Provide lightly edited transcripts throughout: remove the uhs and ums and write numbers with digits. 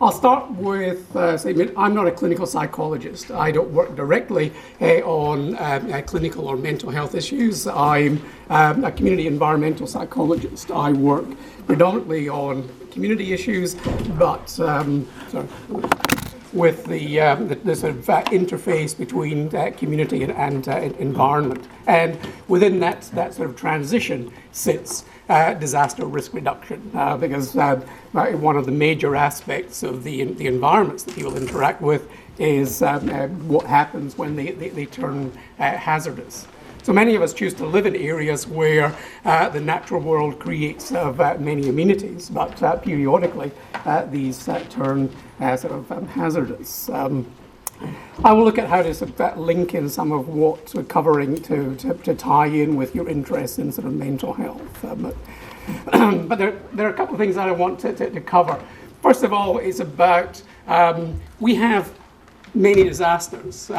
I'll start with saying I'm not a clinical psychologist. I don't work directly on clinical or mental health issues. I'm a community environmental psychologist. I work predominantly on community issues, but with the sort of interface between community and environment. And within that sort of transition sits disaster risk reduction, because one of the major aspects of the environments that people interact with is what happens when they turn hazardous. So many of us choose to live in areas where the natural world creates many amenities, but periodically these turn sort of hazardous. I will look at how to link in some of what we're covering to tie in with your interest in sort of mental health. But there are a couple of things that I want to cover. First of all, it's about we have many disasters,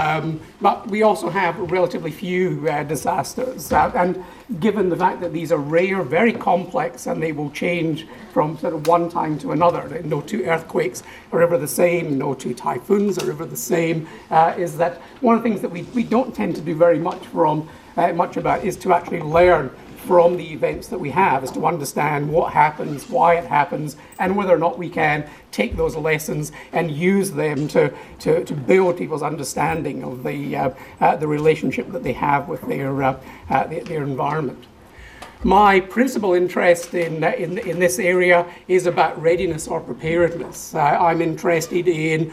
but we also have relatively few disasters. And given the fact that these are rare, very complex, and they will change from sort of one time to another, no two earthquakes are ever the same, no two typhoons are ever the same, is that one of the things that we don't tend to do very much about is to actually learn from the events that we have, is to understand what happens, why it happens, and whether or not we can take those lessons and use them to build people's understanding of the relationship that they have with their environment. My principal interest in this area is about readiness or preparedness. I'm interested in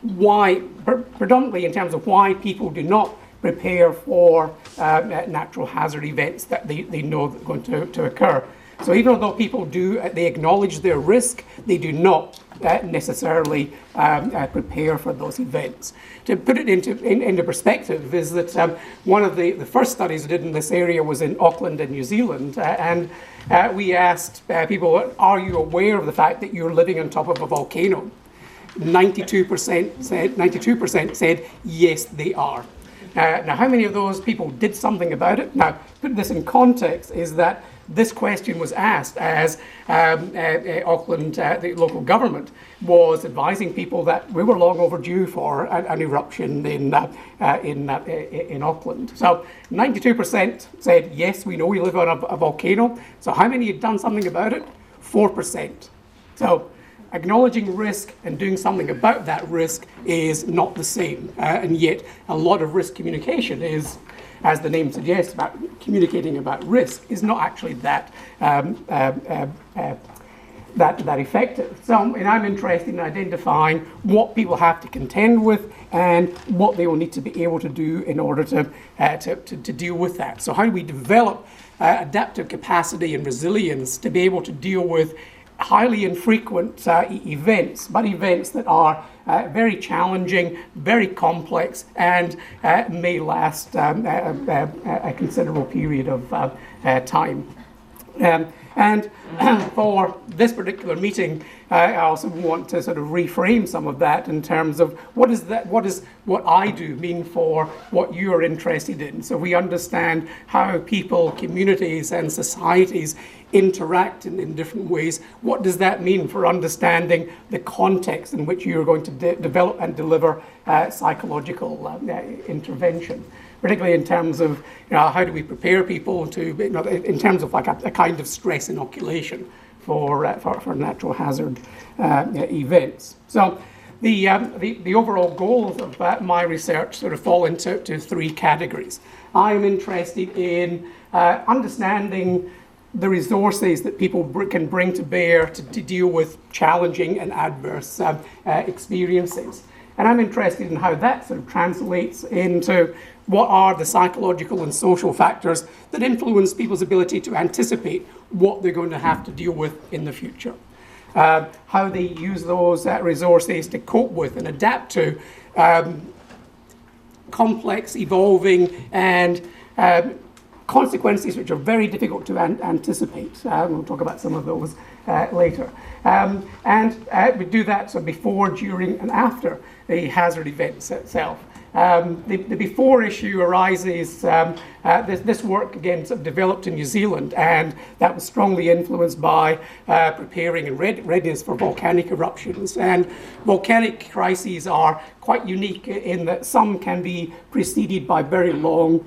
why, predominantly in terms of why people do not prepare for natural hazard events that they know are going to occur. So even though people they acknowledge their risk, they do not necessarily prepare for those events. To put it into perspective is that one of the first studies I did in this area was in Auckland in New Zealand, and we asked people, are you aware of the fact that you're living on top of a volcano? 92% said yes, they are. Now, how many of those people did something about it? Now, put this in context, is that this question was asked as Auckland, the local government, was advising people that we were long overdue for an eruption in Auckland. So 92% said, yes, we know we live on a volcano. So how many had done something about it? 4%. So acknowledging risk and doing something about that risk is not the same. And yet a lot of risk communication is, as the name suggests, about communicating about risk, is not actually that effective. So I'm interested in identifying what people have to contend with and what they will need to be able to do in order to deal with that. So how do we develop adaptive capacity and resilience to be able to deal with highly infrequent events, but events that are very challenging, very complex, and may last a considerable period of time. And for this particular meeting, I also want to sort of reframe some of that in terms of what does what I do mean for what you are interested in. So we understand how people, communities, and societies interact in different ways. What does that mean for understanding the context in which you're going to develop and deliver psychological intervention? Particularly in terms of how do we prepare people to, in terms of like a kind of stress inoculation for natural hazard events. So the overall goals of my research sort of fall into three categories. I'm interested in understanding the resources that people can bring to bear to deal with challenging and adverse experiences. And I'm interested in how that sort of translates into what are the psychological and social factors that influence people's ability to anticipate what they're going to have to deal with in the future. How they use those resources to cope with and adapt to complex, evolving, and consequences which are very difficult to anticipate. We'll talk about some of those later. And we do that so before, during, and after the hazard event itself. the before issue arises, this work again sort of developed in New Zealand, and that was strongly influenced by preparing and readiness for volcanic eruptions. And volcanic crises are quite unique in that some can be preceded by very long,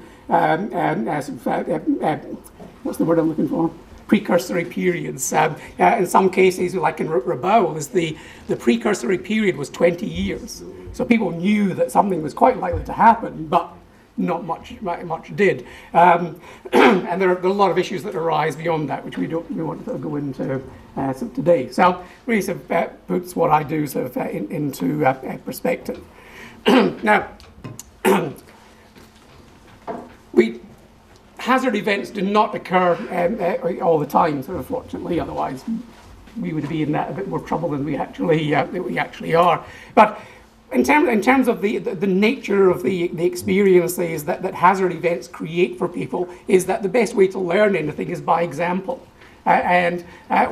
what's the word I'm looking for? Precursory periods. In some cases, like in Rabaul, the precursory period was 20 years. So people knew that something was quite likely to happen, but not much did. And there are a lot of issues that arise beyond that, which we want to go into today. So really sort of puts what I do sort of into perspective. Now, hazard events do not occur all the time, sort of, fortunately. Otherwise, we would be in a bit more trouble than we actually are. But in terms of the nature of the experiences that hazard events create for people, is that the best way to learn anything is by example. And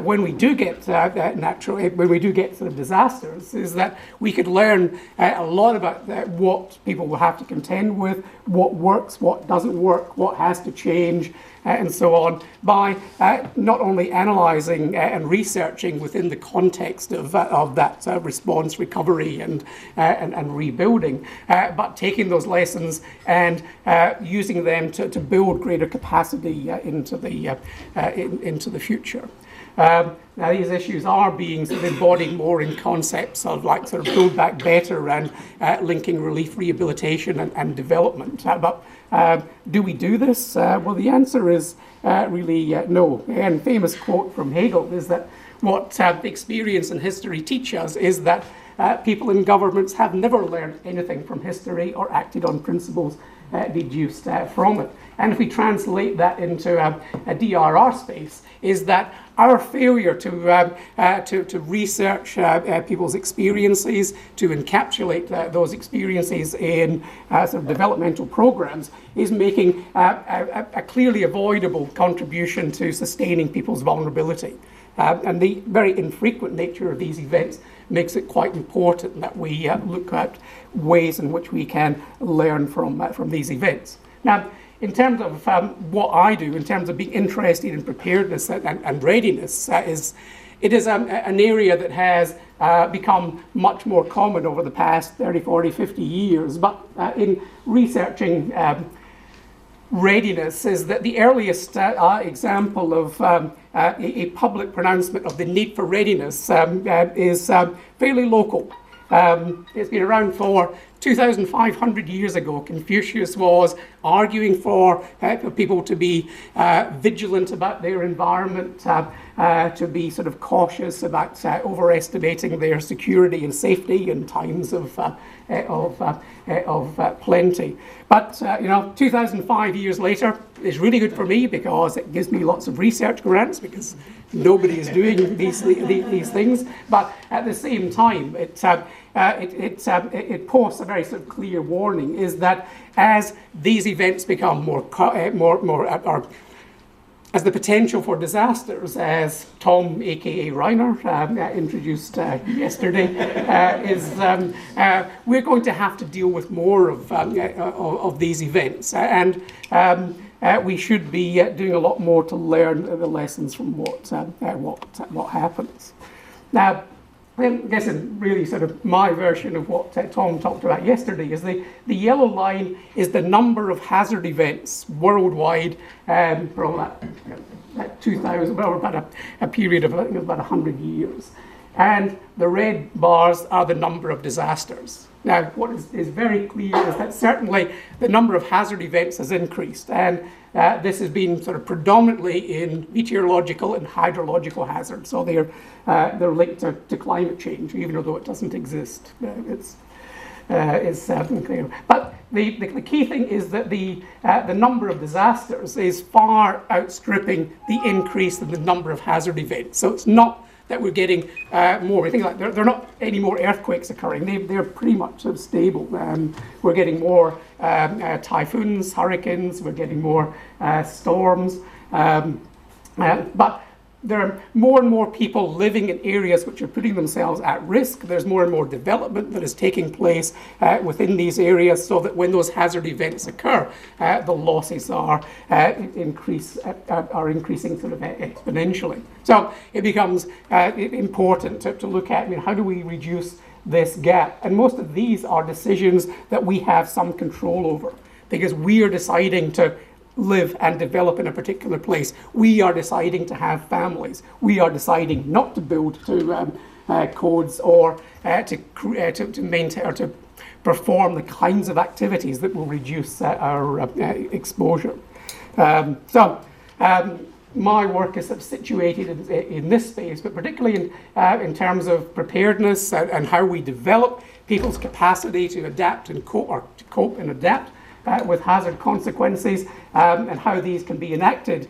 when we do get when we do get sort of disasters, is that we could learn a lot about what people will have to contend with, what works, what doesn't work, what has to change, and so on, by not only analysing and researching within the context of that response, recovery, and rebuilding, but taking those lessons and using them to build greater capacity into the future. Now these issues are being sort of embodied more in concepts of like sort of build back better and linking relief, rehabilitation and development. But do we do this? Well, the answer is really no. And famous quote from Hegel is that what experience and history teach us is that people in governments have never learned anything from history or acted on principles deduced from it. And if we translate that into a DRR space, is that our failure to research people's experiences, to encapsulate those experiences in sort of developmental programs, is making a clearly avoidable contribution to sustaining people's vulnerability. And the very infrequent nature of these events makes it quite important that we look at ways in which we can learn from these events. Now, in terms of what I do, in terms of being interested in preparedness and readiness, it is an area that has become much more common over the past 30, 40, 50 years. But in researching readiness, is that the earliest example of a public pronouncement of the need for readiness is fairly local. It's been around for 2,500 years ago. Confucius was arguing for people to be vigilant about their environment, to be sort of cautious about overestimating their security and safety in times of plenty. But 2,005 years later is really good for me because it gives me lots of research grants because nobody is doing these things. But at the same time, it posts a very sort of clear warning: is that as these events become as the potential for disasters, as Tom, aka Reiner, introduced yesterday, we're going to have to deal with more of these events, and we should be doing a lot more to learn the lessons from what happens. Now, I guess really sort of my version of what Tom talked about yesterday is the yellow line is the number of hazard events worldwide from that 2000, well, about a period of I think about 100 years. And the red bars are the number of disasters. Now, what is very clear is that certainly the number of hazard events has increased, and this has been sort of predominantly in meteorological and hydrological hazards. So they're linked to climate change, even though it doesn't exist. It's clear. But the key thing is that the number of disasters is far outstripping the increase in the number of hazard events. So it's not that we're getting more. Things like there are not any more earthquakes occurring. They're pretty much sort of stable. We're getting more typhoons, hurricanes. We're getting more storms. But there are more and more people living in areas which are putting themselves at risk. There's more and more development that is taking place within these areas, so that when those hazard events occur, the losses are increasing sort of exponentially. So it becomes important to look at, how do we reduce this gap? And most of these are decisions that we have some control over, because we are deciding to live and develop in a particular place. We are deciding to have families. We are deciding not to build to codes or to maintain or to perform the kinds of activities that will reduce our exposure. My work is sort of situated in this space, but particularly in terms of preparedness and how we develop people's capacity to adapt and cope, or to cope and adapt with hazard consequences, and how these can be enacted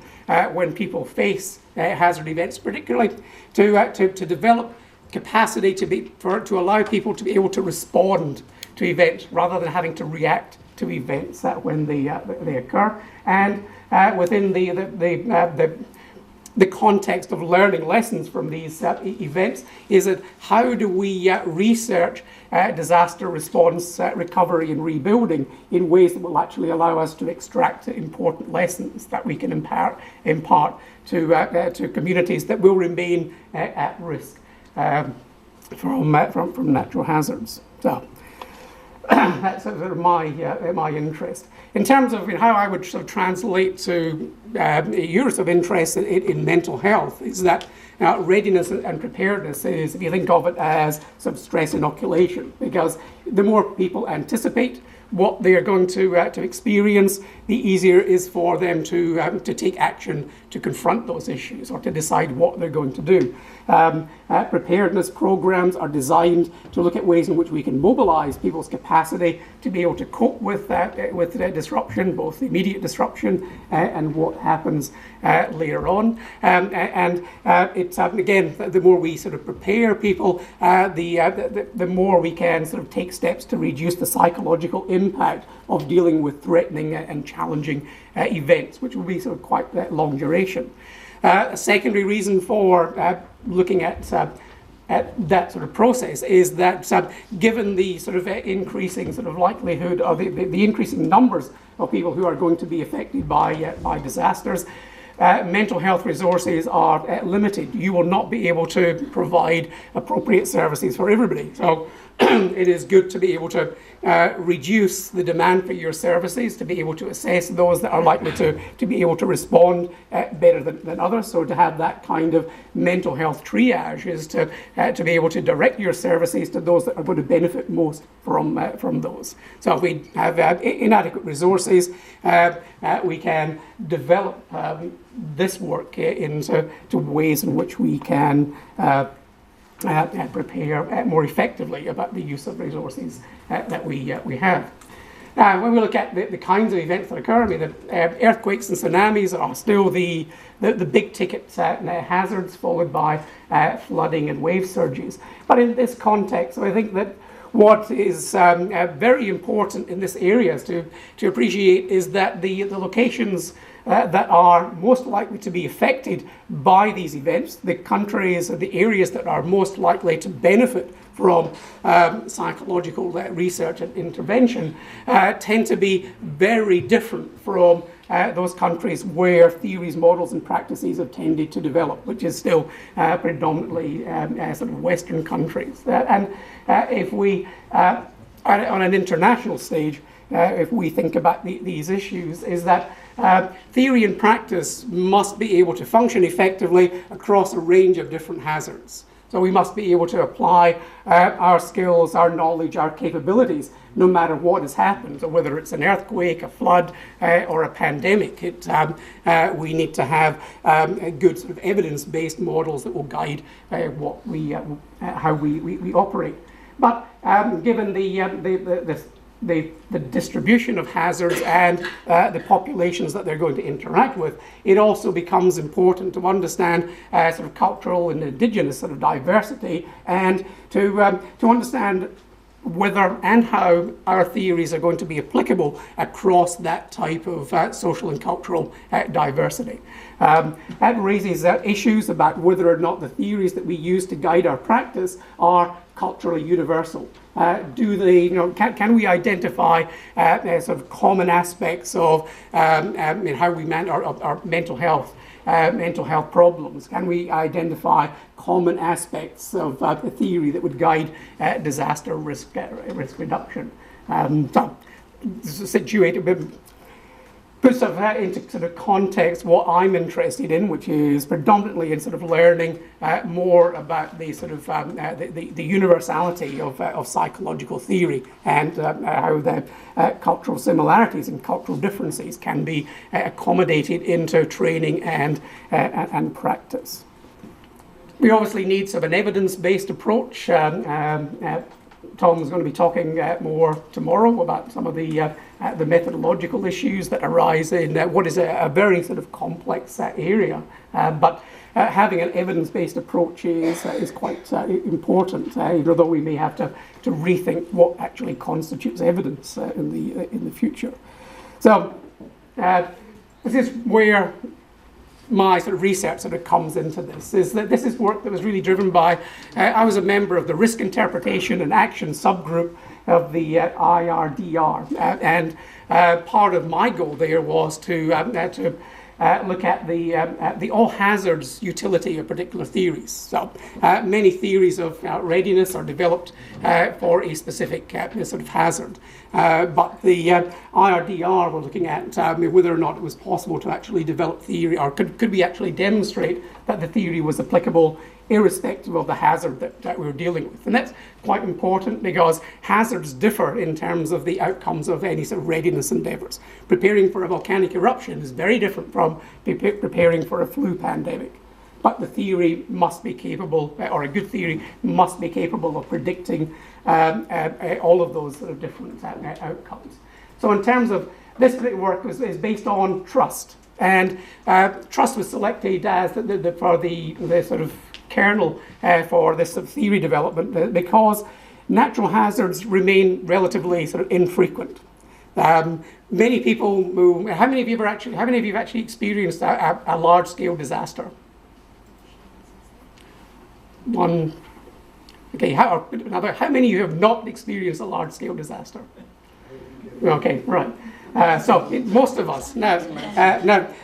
when people face hazard events, particularly to develop capacity to allow people to be able to respond to events rather than having to react to events when they occur. And within the context of learning lessons from these events, is that how do we research disaster response, recovery and rebuilding in ways that will actually allow us to extract important lessons that we can impart to communities that will remain at risk from natural hazards. So that's sort of my interest. In terms of how I would sort of translate to your sort of interest in mental health, is that readiness and preparedness is, if you think of it as sort of stress inoculation, because the more people anticipate what they are going to experience, the easier it is for them to take action to confront those issues or to decide what they're going to do. Preparedness programs are designed to look at ways in which we can mobilize people's capacity to be able to cope with disruption, both immediate disruption and what happens later on. It's again, the more we sort of prepare people, the more we can sort of take steps to reduce the psychological impact of dealing with threatening and challenging events, which will be sort of quite long duration. A secondary reason for looking at that sort of process is that given the sort of increasing sort of likelihood of the increasing numbers of people who are going to be affected by disasters, mental health resources are limited. You will not be able to provide appropriate services for everybody. So it is good to be able to reduce the demand for your services, to be able to assess those that are likely to be able to respond better than others. So to have that kind of mental health triage is to be able to direct your services to those that are going to benefit most from those. So if we have inadequate resources, we can develop this work into ways in which we can prepare more effectively about the use of resources that we have. When we look at the kinds of events that occur, the earthquakes and tsunamis are still the big ticket hazards, followed by flooding and wave surges. But in this context, I think that what is very important in this area to appreciate is that the locations that are most likely to be affected by these events, the countries and the areas that are most likely to benefit from psychological research and intervention, tend to be very different from those countries where theories, models and practices have tended to develop, which is still predominantly sort of Western countries. And if we, on an international stage, if we think about these issues, is that theory and practice must be able to function effectively across a range of different hazards. So we must be able to apply our skills, our knowledge, our capabilities, no matter what has happened, so whether it's an earthquake, a flood, or a pandemic. We need to have good sort of evidence-based models that will guide what how we operate. But given the distribution of hazards and the populations that they're going to interact with, it also becomes important to understand sort of cultural and indigenous sort of diversity, and to understand whether and how our theories are going to be applicable across that type of social and cultural diversity. That raises issues about whether or not the theories that we use to guide our practice are culturally universal. Do they, can we identify sort of common aspects of how we manage our mental health problems? Can we identify common aspects of a theory that would guide disaster risk reduction? So, situated, puts into sort of context what I'm interested in, which is predominantly in sort of learning more about the sort of the universality of psychological theory and how the cultural similarities and cultural differences can be accommodated into training and practice. We obviously need sort of an evidence-based approach. Tom's going to be talking more tomorrow about some of the methodological issues that arise in what is a very sort of complex area. But having an evidence-based approach is quite important, although we may have to rethink what actually constitutes evidence in the future. So this is where my sort of research sort of comes into this, is that this is work that was really driven by, I was a member of the Risk Interpretation and Action subgroup of the IRDR, and part of my goal there was to look at the all hazards utility of particular theories. So many theories of readiness are developed for a specific sort of hazard. But the IRDR were looking at whether or not it was possible to actually develop theory, or could we actually demonstrate that the theory was applicable irrespective of the hazard that we were dealing with. And that's quite important because hazards differ in terms of the outcomes of any sort of readiness endeavours. Preparing for a volcanic eruption is very different from preparing for a flu pandemic. But the theory must be capable, or a good theory must be capable of predicting all of those sort of different outcomes. So in terms of this work is based on trust. And trust was selected as for the sort of kernel for this sort of theory development because natural hazards remain relatively sort of infrequent. Many people how many of you have actually experienced a large-scale disaster? One. Okay, how many of you have not experienced a large-scale disaster? Okay, right. So most of us. Now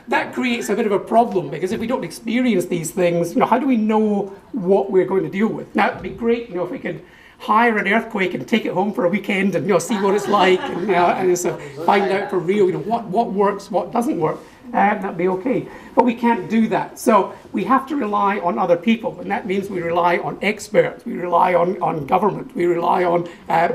that creates a bit of a problem because if we don't experience these things, how do we know what we're going to deal with? Now it'd be great, if we could hire an earthquake and take it home for a weekend and see what it's like and find out for real, what works, what doesn't work. That'd be okay. But we can't do that. So we have to rely on other people, and that means we rely on experts, we rely on government, we rely on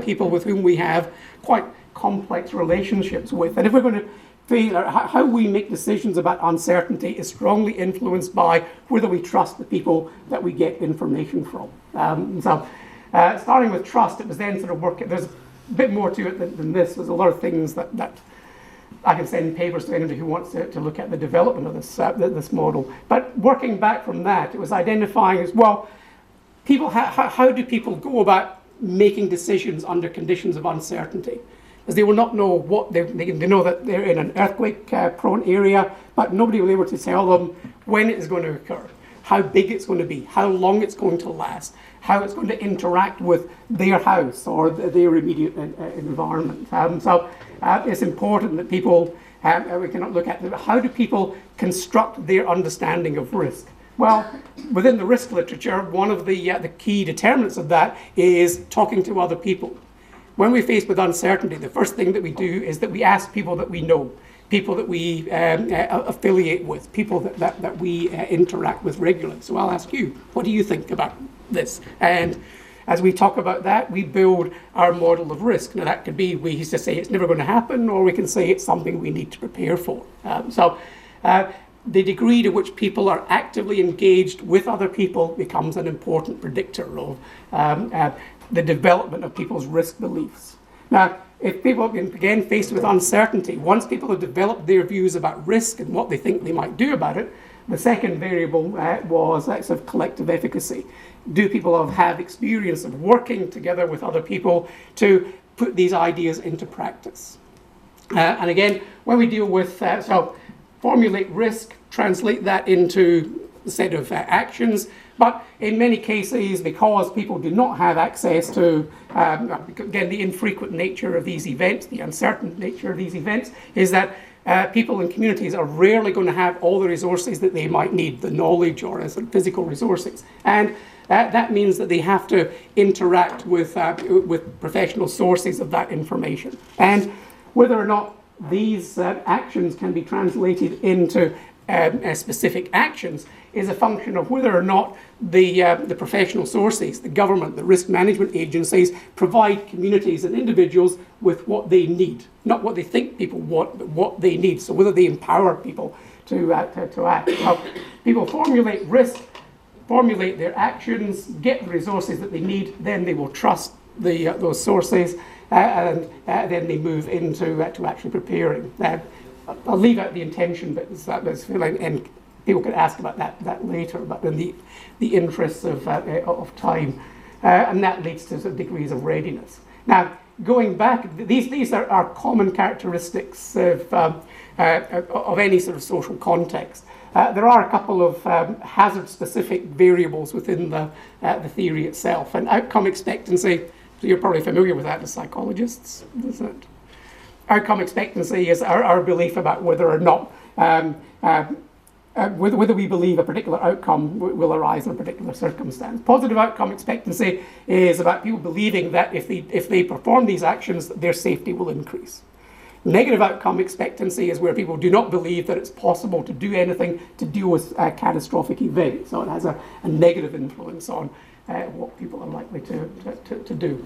people with whom we have quite complex relationships with. And if we're going to feel how we make decisions about uncertainty is strongly influenced by whether we trust the people that we get information from. Starting with trust, it was then sort of working. There's a bit more to it than this. There's a lot of things that I can send papers to anybody who wants to look at the development of this model. But working back from that, it was identifying as well, how do people go about making decisions under conditions of uncertainty? Because they will not know what they know that they're in an earthquake-prone area, but nobody will be able to tell them when it is going to occur, how big it's going to be, how long it's going to last, how it's going to interact with their house or their immediate environment. So it's important that people, we cannot look at how do people construct their understanding of risk. Well, within the risk literature, one of the key determinants of that is talking to other people. When we're faced with uncertainty, the first thing that we do is that we ask people that we know, people that we affiliate with, people that we interact with regularly. So I'll ask you, what do you think about this? And as we talk about that, we build our model of risk. Now that could be, we used to say it's never going to happen, or we can say it's something we need to prepare for. The degree to which people are actively engaged with other people becomes an important predictor of the development of people's risk beliefs. Now, if people are again faced with uncertainty, once people have developed their views about risk and what they think they might do about it, The second variable was sort of collective efficacy. Do people have experience of working together with other people to put these ideas into practice? And again, when we deal with, so formulate risk, translate that into a set of actions, but in many cases, because people do not have access to, again, the infrequent nature of these events, the uncertain nature of these events, is that people in communities are rarely going to have all the resources that they might need, the knowledge or physical resources. And that means that they have to interact with professional sources of that information. And whether or not these actions can be translated into specific actions is a function of whether or not the professional sources, the government, the risk management agencies, provide communities and individuals with what they need, not what they think people want, but what they need. So whether they empower people to act. Now, people formulate risk, formulate their actions, get the resources that they need, then they will trust those sources, and then they move into to actually preparing. I'll leave out the intention bit, and people can ask about that later, but in the interests of time, and that leads to some degrees of readiness. Now, going back, these are common characteristics of any sort of social context. There are a couple of hazard-specific variables within the theory itself, and outcome expectancy. So you're probably familiar with that as psychologists, isn't it? Outcome expectancy is our belief about whether or not whether we believe a particular outcome will arise in a particular circumstance. Positive outcome expectancy is about people believing that if they perform these actions, their safety will increase. Negative outcome expectancy is where people do not believe that it's possible to do anything to deal with a catastrophic event. So it has a negative influence on what people are likely to do.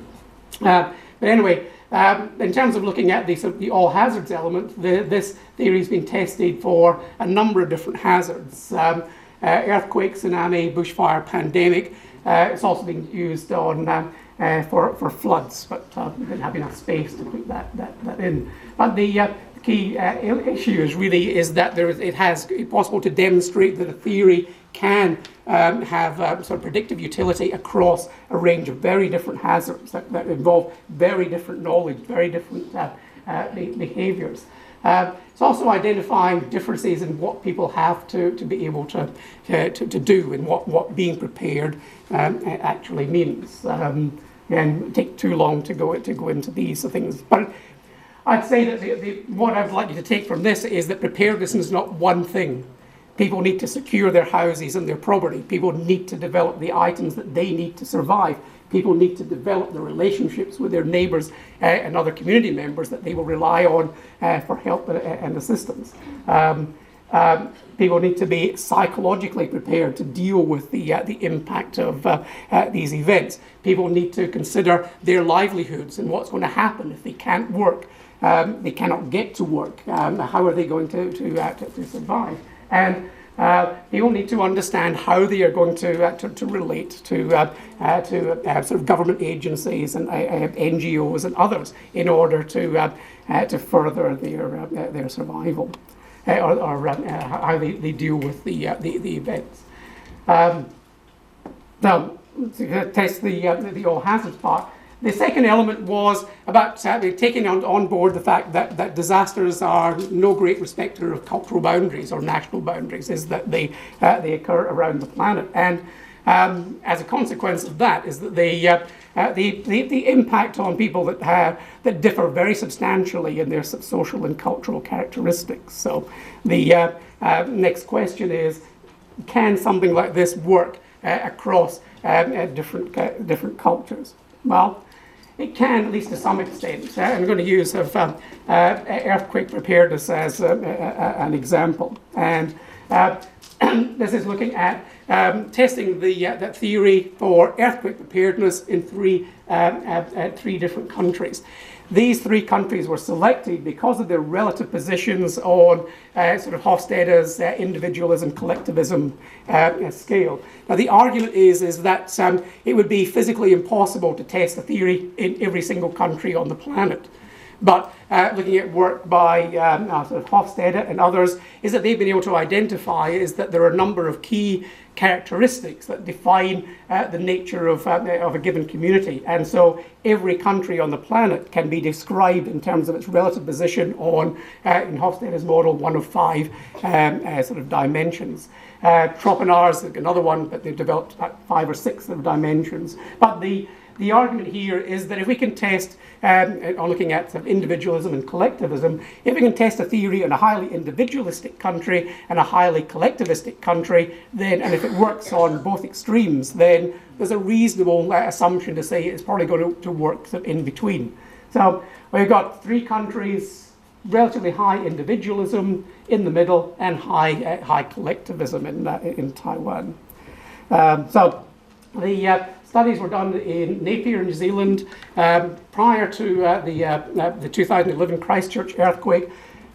But anyway, in terms of looking at the all hazards element, this theory has been tested for a number of different hazards. Earthquake, tsunami, bushfire, pandemic. It's also been used on for floods, but we didn't have enough space to put that in. But the key issue is that it's possible to demonstrate that a theory can have sort of predictive utility across a range of very different hazards that involve very different knowledge, very different behaviours. It's also identifying differences in what people have to be able to do and what being prepared actually means. And it would take too long to go into these things. But I'd say that what I'd like you to take from this is that preparedness is not one thing. People need to secure their houses and their property. People need to develop the items that they need to survive. People need to develop the relationships with their neighbours and other community members that they will rely on for help and assistance. People need to be psychologically prepared to deal with the impact of these events. People need to consider their livelihoods and what's going to happen if they can't work, they cannot get to work. How are they going to survive? And people need to understand how they are going to relate to sort of government agencies and NGOs and others in order to further their survival, or how they deal with the events. Now, to test the all hazards part. The second element was about taking on board the fact that disasters are no great respecter of cultural boundaries or national boundaries, is that they occur around the planet. And as a consequence of that is that the impact on people that differ very substantially in their social and cultural characteristics. So the next question is, can something like this work across different cultures? Well, it can, at least to some extent. I'm going to use earthquake preparedness as an example. And this is looking at testing that theory for earthquake preparedness in three different countries. These three countries were selected because of their relative positions on sort of Hofstede's individualism, collectivism scale. Now, the argument is that it would be physically impossible to test a theory in every single country on the planet. But looking at work by sort of Hofstede and others, is that they've been able to identify is that there are a number of key characteristics that define the nature of a given community. And so every country on the planet can be described in terms of its relative position on, in Hofstede's model, one of 5 sort of dimensions. Tropinar's another one, but they've developed about 5 or 6 sort of dimensions. But the argument here is that if we can test, on looking at sort of individualism and collectivism, if we can test a theory in a highly individualistic country and a highly collectivistic country, then, and if it works on both extremes, then there's a reasonable assumption to say it's probably going to work sort of in between. So we've got 3 countries, relatively high individualism in the middle, and high collectivism in Taiwan. So the studies were done in Napier, New Zealand, prior to the 2011 Christchurch earthquake.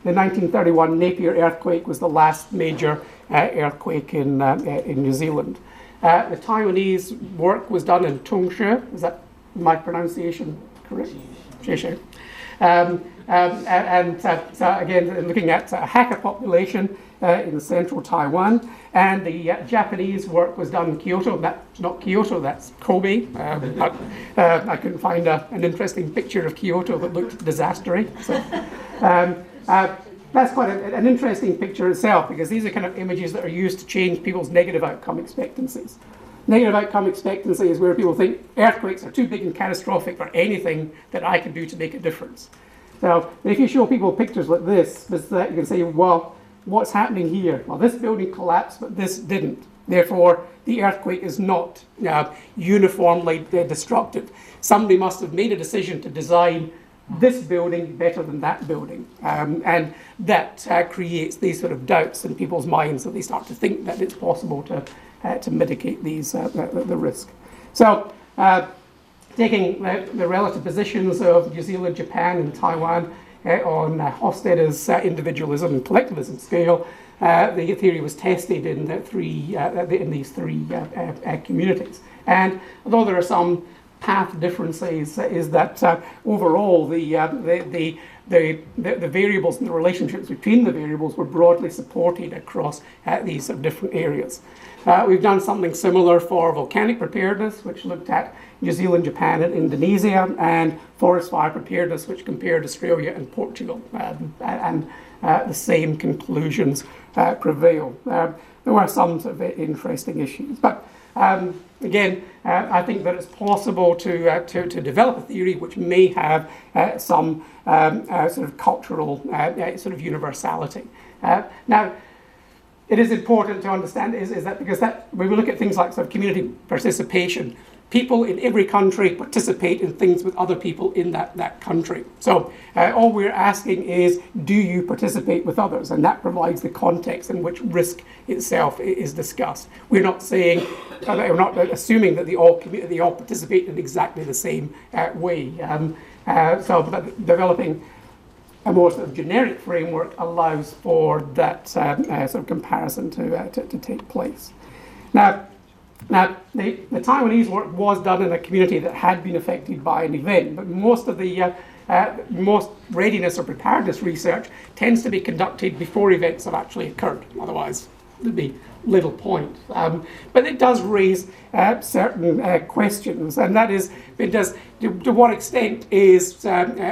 The 1931 Napier earthquake was the last major earthquake in New Zealand. The Taiwanese work was done in Tongsha. Is that my pronunciation correct? Xie. So again, looking at a Hakka population in central Taiwan, and the Japanese work was done in Kyoto. That's not Kyoto, that's Kobe. But I couldn't find an interesting picture of Kyoto that looked disastery. So, that's quite an interesting picture itself, because these are kind of images that are used to change people's negative outcome expectancies. Negative outcome expectancy is where people think earthquakes are too big and catastrophic for anything that I can do to make a difference. So if you show people pictures like this, you can say, well, what's happening here? Well, this building collapsed, but this didn't. Therefore, the earthquake is not uniformly destructive. Somebody must have made a decision to design this building better than that building. And that creates these sort of doubts in people's minds, that they start to think that it's possible to mitigate these the risk. So taking the relative positions of New Zealand, Japan, and Taiwan on Hofstede's individualism and collectivism scale, the theory was tested in these 3 communities. And although there are some path differences, is that overall the variables and the relationships between the variables were broadly supported across these different areas. We've done something similar for volcanic preparedness, which looked at New Zealand, Japan, and Indonesia, and forest fire preparedness, which compared Australia and Portugal, and the same conclusions prevail. There were some sort of interesting issues, but again, I think that it's possible to develop a theory which may have some sort of cultural sort of universality. Now, it is important to understand is that because when we look at things like sort of community participation, people in every country participate in things with other people in that country. So all we're asking is, do you participate with others? And that provides the context in which risk itself is discussed. We're not saying, we're not assuming that they all participate in exactly the same way. So developing a more sort of generic framework allows for that sort of comparison to take place. Now, the Taiwanese work was done in a community that had been affected by an event, but most of the most readiness or preparedness research tends to be conducted before events have actually occurred. Otherwise, there'd be little point. But it does raise certain questions, and that is, to what extent is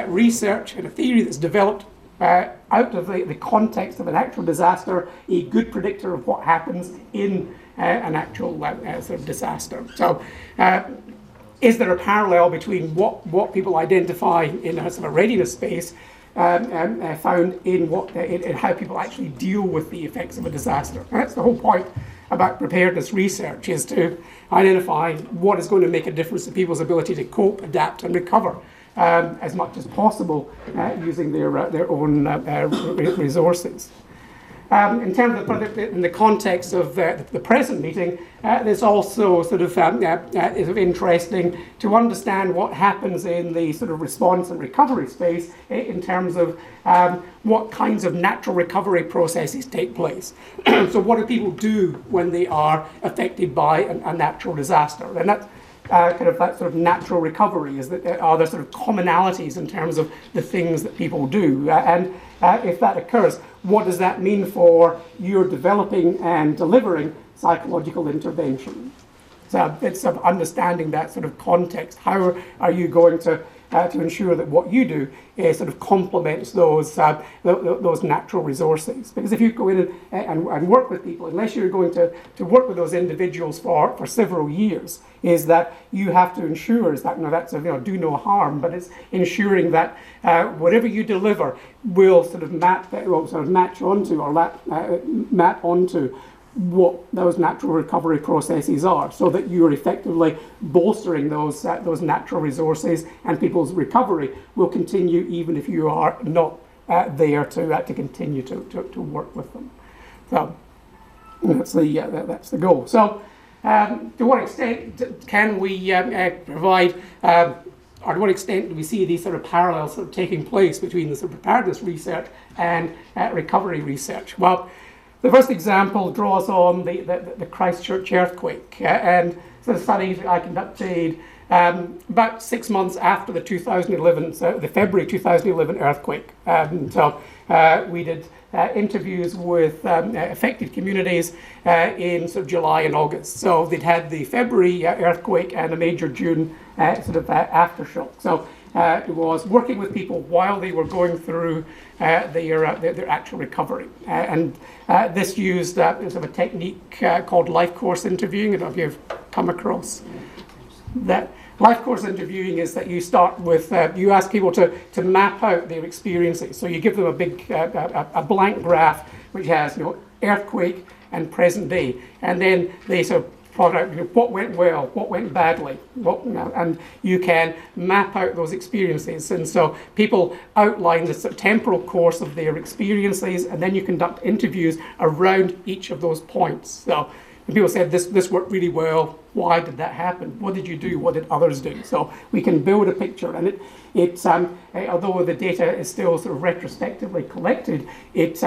research and a theory that's developed out of the context of an actual disaster a good predictor of what happens in an actual sort of disaster? So is there a parallel between what people identify in a sort of readiness space found in how people actually deal with the effects of a disaster? And that's the whole point about preparedness research, is to identify what is going to make a difference to people's ability to cope, adapt, and recover as much as possible using their own resources. In terms of in the context of the present meeting, there's also sort of interesting to understand what happens in the sort of response and recovery space in terms of what kinds of natural recovery processes take place. So what do people do when they are affected by a natural disaster? And kind of that sort of natural recovery? Are there sort of commonalities in terms of the things that people do? And if that occurs, what does that mean for your developing and delivering psychological intervention? So it's sort of understanding that sort of context. How are you going to ensure that what you do sort of complements those natural resources? Because if you go in and work with people, unless you're going to work with those individuals for several years, is that you have to ensure is that do no harm, but it's ensuring that whatever you deliver will sort of match onto or map onto what those natural recovery processes are, so that you're effectively bolstering those natural resources, and people's recovery will continue even if you are not there to continue to work with them. So that's the goal. So to what extent can we provide, or to what extent do we see these sort of parallels sort of taking place between the sort of preparedness research and recovery research? Well, the first example draws on the Christchurch earthquake, and the studies I conducted about 6 months after the 2011, so the February 2011 earthquake. We did interviews with affected communities in sort of July and August. So they'd had the February earthquake and a major June aftershock. So it was working with people while they were going through their actual recovery. And this used sort of a technique called life course interviewing. I don't know if you've come across that. Life course interviewing is that you start with, you ask people to map out their experiences. So you give them a big, a blank graph which has earthquake and present day. And then they sort of plot out what went well, what went badly, and you can map out those experiences. And so people outline the sort of temporal course of their experiences, and then you conduct interviews around each of those points. So and people said this worked really well. Why did that happen? What did you do? What did others do? So we can build a picture, and although the data is still sort of retrospectively collected, it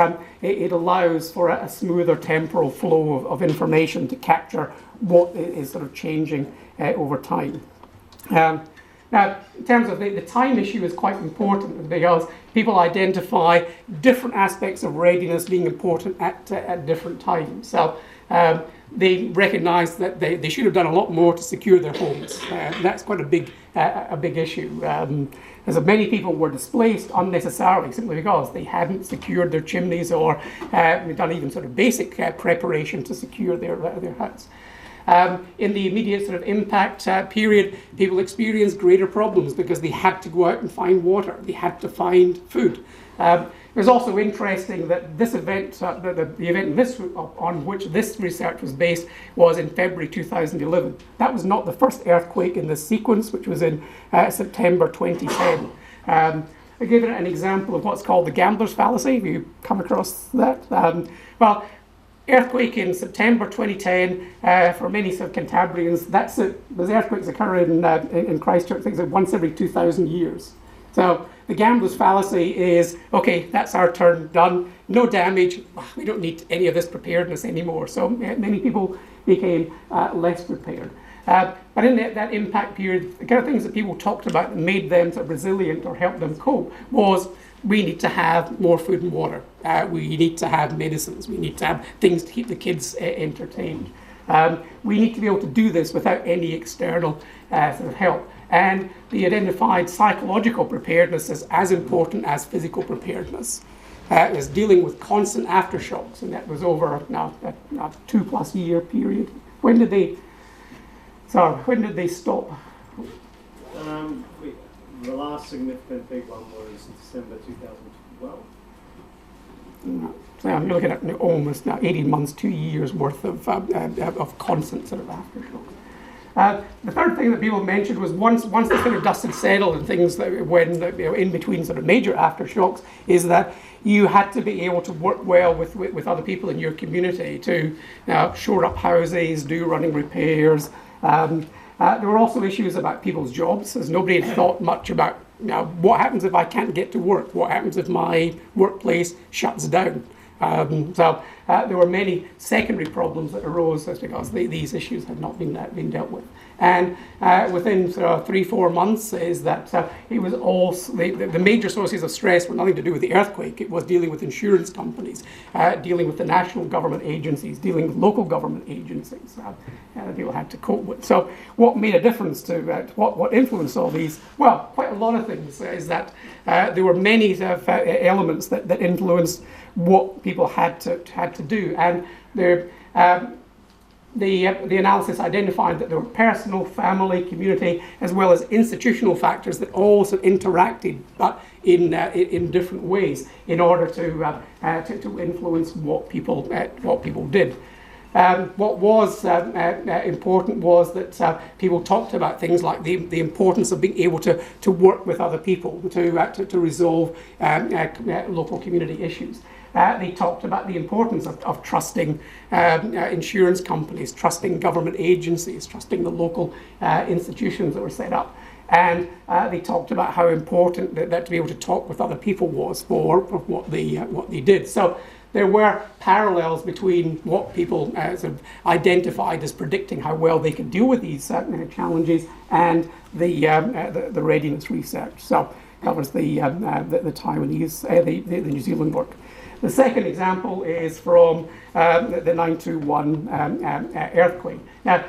allows for a smoother temporal flow of information to capture what is sort of changing over time. Now, in terms of the time issue is quite important, because people identify different aspects of readiness being important at different times. So they recognise that they should have done a lot more to secure their homes. That's quite a big issue. As many people were displaced unnecessarily simply because they hadn't secured their chimneys or done even sort of basic preparation to secure their huts. In the immediate sort of impact period, people experienced greater problems because they had to go out and find water. They had to find food. It was also interesting that this event, the event on which this research was based, was in February 2011. That was not the first earthquake in this sequence, which was in September 2010. I give it an example of what's called the gambler's fallacy. Have you come across that? Well, earthquake in September 2010, for many sort of Cantabrians, that's it. Those earthquakes occur in Christchurch, I think it's once every 2,000 years. So the gambler's fallacy is, okay, that's our turn, done, no damage, we don't need any of this preparedness anymore. So many people became less prepared. But in that impact period, the kind of things that people talked about that made them sort of resilient or helped them cope was, we need to have more food and water. We need to have medicines. We need to have things to keep the kids entertained. We need to be able to do this without any external sort of help. And they identified psychological preparedness as important as physical preparedness. Is dealing with constant aftershocks, and that was over a 2+ year period. When did they stop? The last significant big one was December 2012. So you're looking at almost 18 months, 2 years worth of constant sort of aftershocks. The third thing that people mentioned was once the sort of dust had settled and things that when in between sort of major aftershocks, is that you had to be able to work well with other people in your community to shore up houses, do running repairs. There were also issues about people's jobs, as nobody had thought much about what happens if I can't get to work? What happens if my workplace shuts down? There were many secondary problems that arose just because these issues had not been dealt with. And within 3-4 months is that it was all, the major sources of stress were nothing to do with the earthquake. It was dealing with insurance companies, dealing with the national government agencies, dealing with local government agencies that people had to cope with. So what made a difference to, what influenced all these? Well, quite a lot of things is that there were many elements that influenced what people had to do. And the analysis identified that there were personal, family, community, as well as institutional factors that all sort of interacted, but in different ways, in order to influence what people did. What was important was that people talked about things like the importance of being able to work with other people to resolve local community issues. They talked about the importance of trusting insurance companies, trusting government agencies, trusting the local institutions that were set up. And they talked about how important that to be able to talk with other people was for what they did. So there were parallels between what people sort of identified as predicting how well they could deal with these challenges and the readiness research. So that was the Taiwanese, the New Zealand work. The second example is from the 921 earthquake. Now,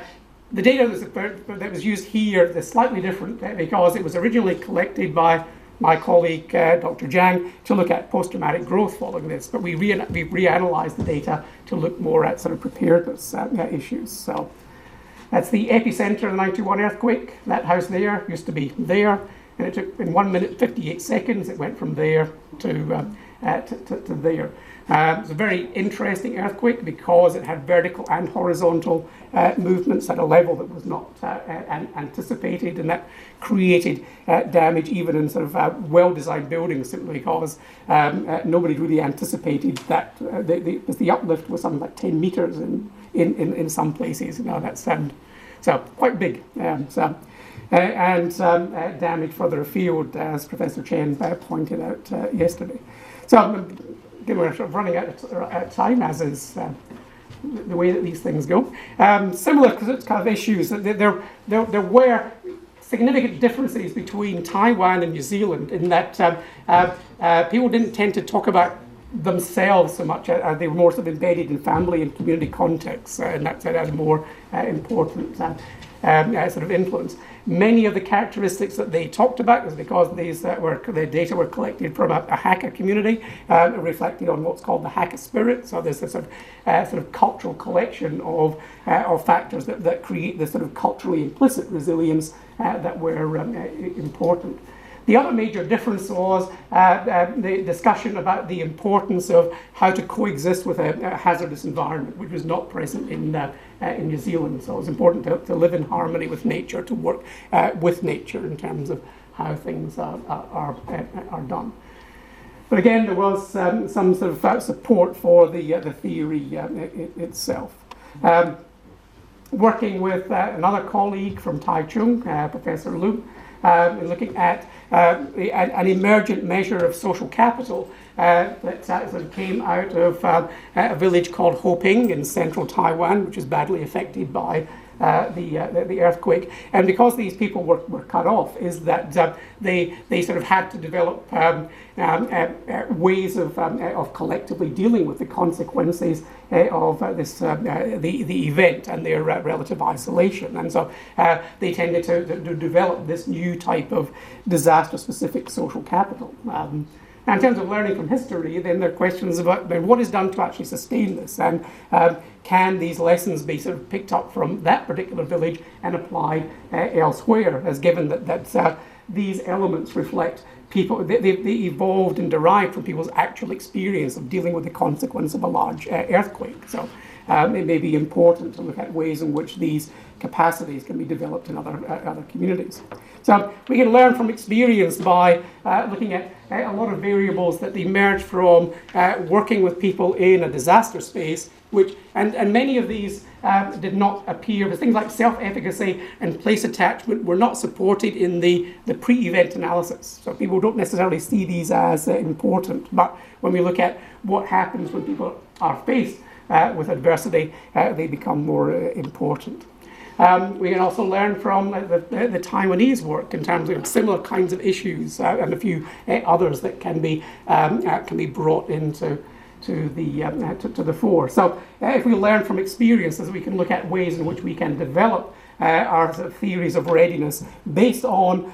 the data that was used here is slightly different because it was originally collected by my colleague, Dr. Zhang, to look at post-traumatic growth following this, but we reanalyzed the data to look more at sort of preparedness issues. So that's the epicenter of the 921 earthquake. That house there used to be there, and it took, in 1 minute 58 seconds, it went from there to there. It was a very interesting earthquake because it had vertical and horizontal movements at a level that was not anticipated, and that created damage even in sort of well-designed buildings, simply because nobody really anticipated that the uplift was something like 10 meters in some places. You know, that's so quite big. And damage further afield, as Professor Chen pointed out yesterday. So we're sort of running out of time, as is the way that these things go. Similar kind of issues. There were significant differences between Taiwan and New Zealand in that people didn't tend to talk about themselves so much. They were more sort of embedded in family and community contexts, and that had a more important sort of influence. Many of the characteristics that they talked about was because these the data were collected from a Hakka community, reflected on what's called the Hakka spirit. So there's this sort of cultural collection of factors that create this sort of culturally implicit resilience that were important. The other major difference was the discussion about the importance of how to coexist with a hazardous environment, which was not present in New Zealand. So it was important to live in harmony with nature, to work with nature in terms of how things are done. But again, there was some sort of support for the theory itself. Working with another colleague from Taichung, Professor Lu, looking at an emergent measure of social capital that sort of came out of a village called Hoping in central Taiwan, which is badly affected by the earthquake. And because these people were cut off, is that they sort of had to develop ways of collectively dealing with the consequences of the event and their relative isolation. And so they tended to develop this new type of disaster-specific social capital. Now, in terms of learning from history, then there are questions about what is done to actually sustain this, and can these lessons be sort of picked up from that particular village and applied elsewhere, as given that these elements reflect people, they evolved and derived from people's actual experience of dealing with the consequence of a large earthquake. So it may be important to look at ways in which these capacities can be developed in other communities. So we can learn from experience by looking at a lot of variables that emerge from working with people in a disaster space, and many of these did not appear, but things like self-efficacy and place attachment were not supported in the pre-event analysis. So people don't necessarily see these as important, but when we look at what happens when people are faced with adversity, they become more important. We can also learn from the Taiwanese work in terms of similar kinds of issues and a few others that can be brought into to the fore. So if we learn from experiences, we can look at ways in which we can develop our sort of theories of readiness based on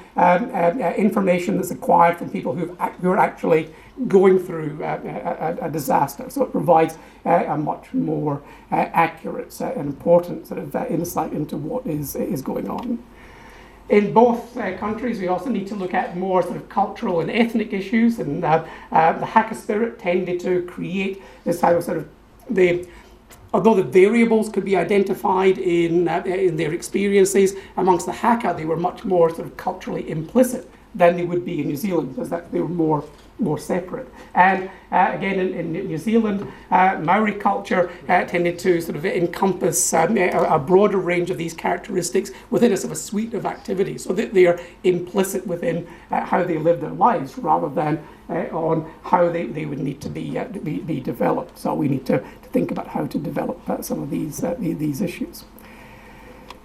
information that's acquired from people who are actually going through a disaster. So it provides a much more accurate and important sort of insight into what is going on. In both countries, we also need to look at more sort of cultural and ethnic issues, and the hacker spirit tended to create this type of sort of although the variables could be identified in their experiences, amongst the hacker, they were much more sort of culturally implicit than they would be in New Zealand, because they were more separate. And again, in New Zealand, Maori culture tended to sort of encompass a broader range of these characteristics within a sort of suite of activities, so that they are implicit within how they live their lives, rather than on how they would need to be developed. So we need to think about how to develop some of these issues.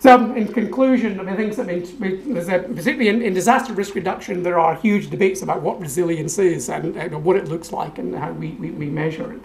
So, in conclusion, I think particularly in disaster risk reduction, there are huge debates about what resilience is and what it looks like and how we measure it.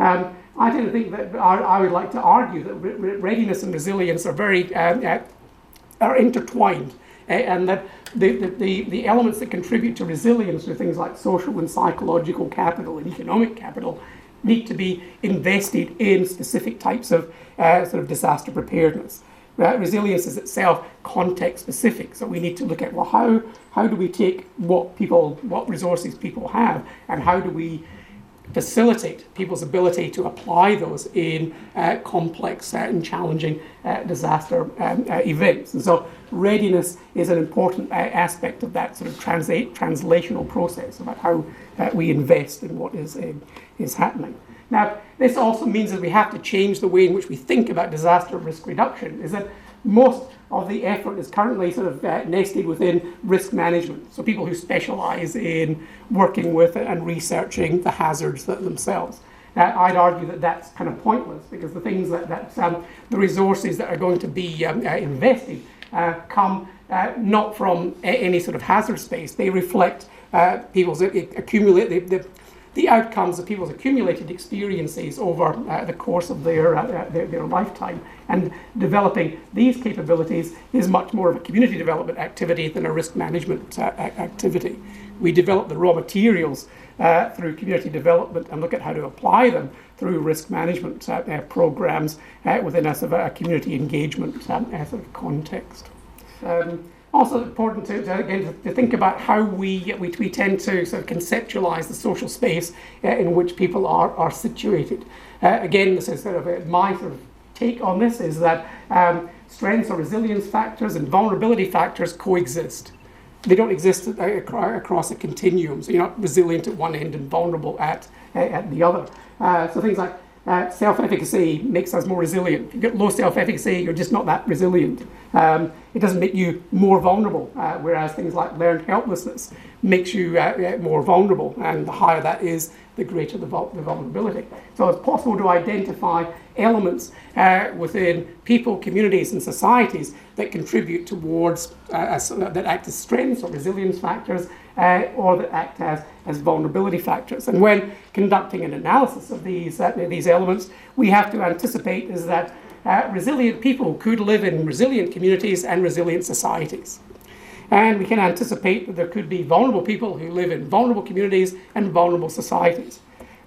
I tend to think that I would like to argue that readiness and resilience are very are intertwined, and that the elements that contribute to resilience are things like social and psychological capital and economic capital need to be invested in specific types of sort of disaster preparedness. Resilience is itself context specific, so we need to look at, well, how do we take what resources people have, and how do we facilitate people's ability to apply those in complex and challenging disaster events. And so readiness is an important aspect of that sort of translational process about how we invest in what is happening. Now, this also means that we have to change the way in which we think about disaster risk reduction, is that most of the effort is currently sort of nested within risk management. So people who specialize in working with and researching the hazards themselves. I'd argue that that's kind of pointless, because the things the resources that are going to be invested come not from any sort of hazard space. They reflect people's the outcomes of people's accumulated experiences over the course of their lifetime. And developing these capabilities is much more of a community development activity than a risk management activity. We develop the raw materials through community development and look at how to apply them through risk management programs within a sort of a community engagement sort of context. Also important to think about how we tend to sort of conceptualize the social space in which people are situated. Again, this is sort of my sort of take on this, is that strengths or resilience factors and vulnerability factors coexist. They don't exist across a continuum, so you're not resilient at one end and vulnerable at the other. So things like self-efficacy makes us more resilient. If you get low self-efficacy, you're just not that resilient. It doesn't make you more vulnerable, whereas things like learned helplessness makes you more vulnerable, and the higher that is, the greater the vulnerability. So it's possible to identify elements within people, communities, and societies that contribute towards that act as strengths or resilience factors, or that act as vulnerability factors. And when conducting an analysis of these elements, we have to anticipate is that resilient people could live in resilient communities and resilient societies. And we can anticipate that there could be vulnerable people who live in vulnerable communities and vulnerable societies.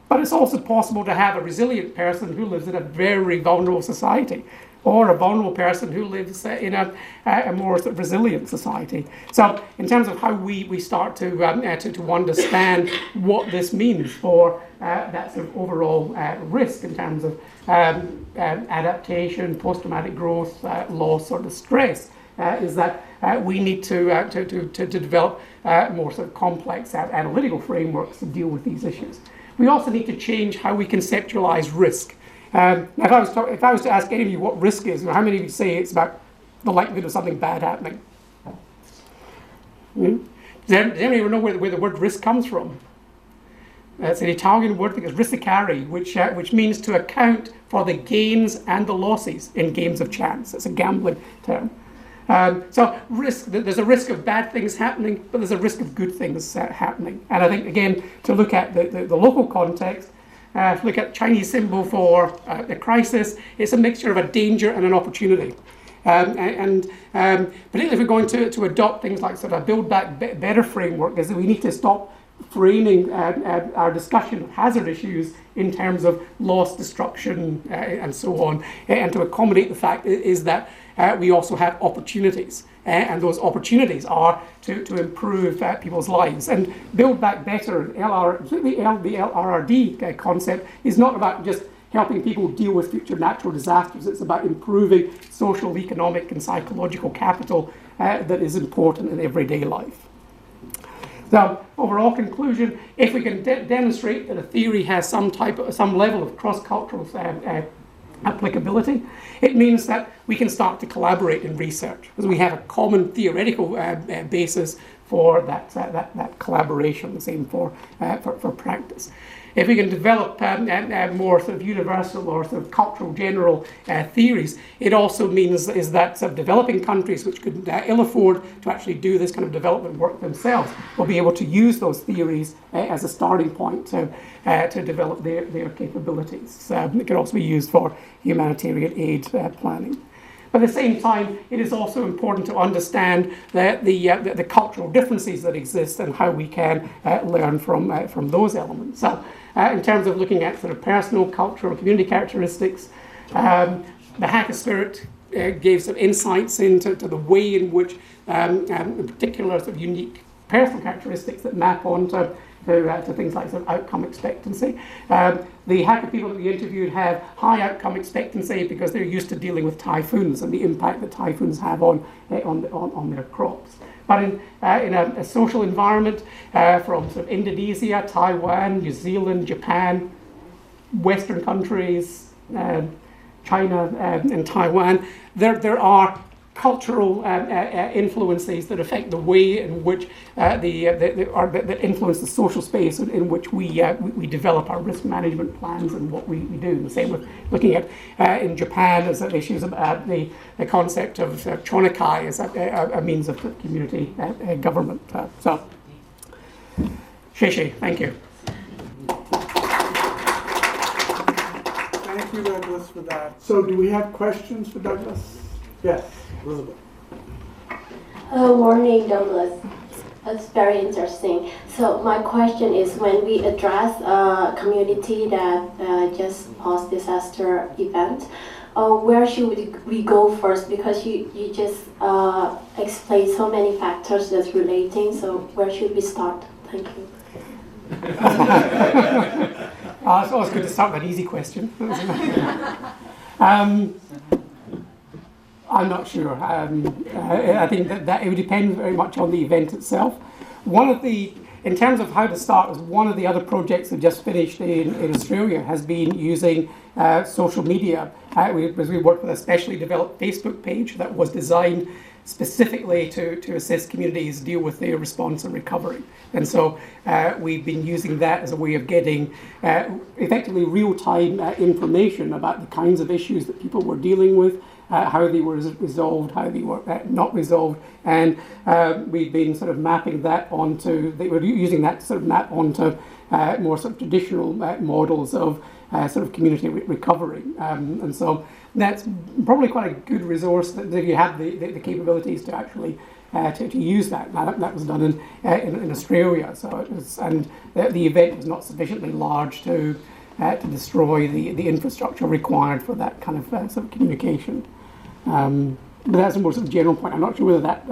But it's also possible to have a resilient person who lives in a very vulnerable society, or a vulnerable person who lives in a more sort of resilient society. So in terms of how we start to understand what this means for that sort of overall risk in terms of adaptation, post-traumatic growth, loss, or distress, is that we need to develop more sort of complex analytical frameworks to deal with these issues. We also need to change how we conceptualize risk. If I was to ask any of you what risk is, how many of you say it's about the likelihood of something bad happening? Does anybody know where the word risk comes from? It's an Italian word, I think it's risicare, which means to account for the gains and the losses in games of chance. It's a gambling term. So risk, there's a risk of bad things happening, but there's a risk of good things happening. And I think, again, to look at the local context, if you look at Chinese symbol for the crisis, it's a mixture of a danger and an opportunity. Particularly if we're going to adopt things like sort of a Build Back Better framework, is that we need to stop framing our discussion of hazard issues in terms of loss, destruction, and so on, and to accommodate the fact is that we also have opportunities, and those opportunities are to improve people's lives. And Build Back Better, the LRRD concept, is not about just helping people deal with future natural disasters. It's about improving social, economic, and psychological capital that is important in everyday life. So, overall conclusion: if we can demonstrate that a theory has some level of cross-cultural applicability, it means that we can start to collaborate in research, because we have a common theoretical basis for that collaboration. The same for practice. If we can develop more sort of universal or sort of cultural general theories, it also means is that sort of developing countries which could ill afford to actually do this kind of development work themselves will be able to use those theories as a starting point to develop their capabilities. It can also be used for humanitarian aid planning. But at the same time, it is also important to understand the cultural differences that exist and how we can learn from those elements. So, in terms of looking at sort of personal, cultural, community characteristics, the Hacker Spirit gave some insights into the way in which particular sort of unique personal characteristics that map onto to things like sort of outcome expectancy. The hacker people that we interviewed have high outcome expectancy because they're used to dealing with typhoons and the impact that typhoons have on their crops. But in a social environment from sort of Indonesia, Taiwan, New Zealand, Japan, Western countries, China, and Taiwan, there are cultural influences that affect the way in which that influence the social space in which we develop our risk management plans and what we do. And the same with looking at in Japan as issues about the concept of chonikai as a means of community government. So, Sheshe, thank you. Thank you, Douglas, for that. So, do we have questions for Douglas? Yes, Elizabeth. Morning, Douglas. That's very interesting. So my question is, when we address a community that just post-disaster event, where should we go first? Because you just explained so many factors that's relating, so where should we start? Thank you. It's always good to start with an easy question. I'm not sure. I think that it would depend very much on the event itself. In terms of how to start, one of the other projects that just finished in Australia has been using social media. We worked with a specially developed Facebook page that was designed specifically to assist communities deal with their response and recovery. And so we've been using that as a way of getting effectively real-time information about the kinds of issues that people were dealing with, how they were resolved, how they were not resolved, and we've been sort of mapping that we're using that to sort of map onto more sort of traditional models of sort of community recovery. And so that's probably quite a good resource that if you have the capabilities to actually to use that. Now that was done in Australia, so it was, and the event was not sufficiently large to destroy the infrastructure required for that kind of sort of communication. But that's a more sort of general point. I'm not sure whether that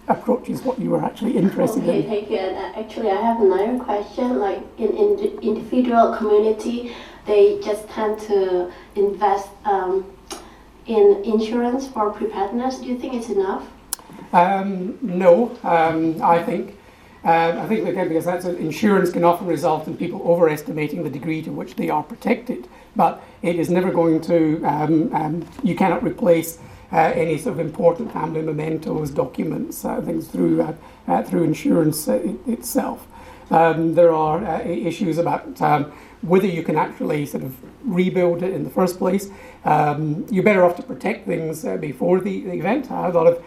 approach is what you were actually interested in. Okay, thank you. And actually, I have another question. Like in the individual community, they just tend to invest in insurance for preparedness. Do you think it's enough? No, I think again, because that's insurance can often result in people overestimating the degree to which they are protected, but it is never going to. You cannot replace any sort of important family mementos, documents, things through insurance itself. There are issues about whether you can actually sort of rebuild it in the first place. You're better off to protect things before the event. A lot of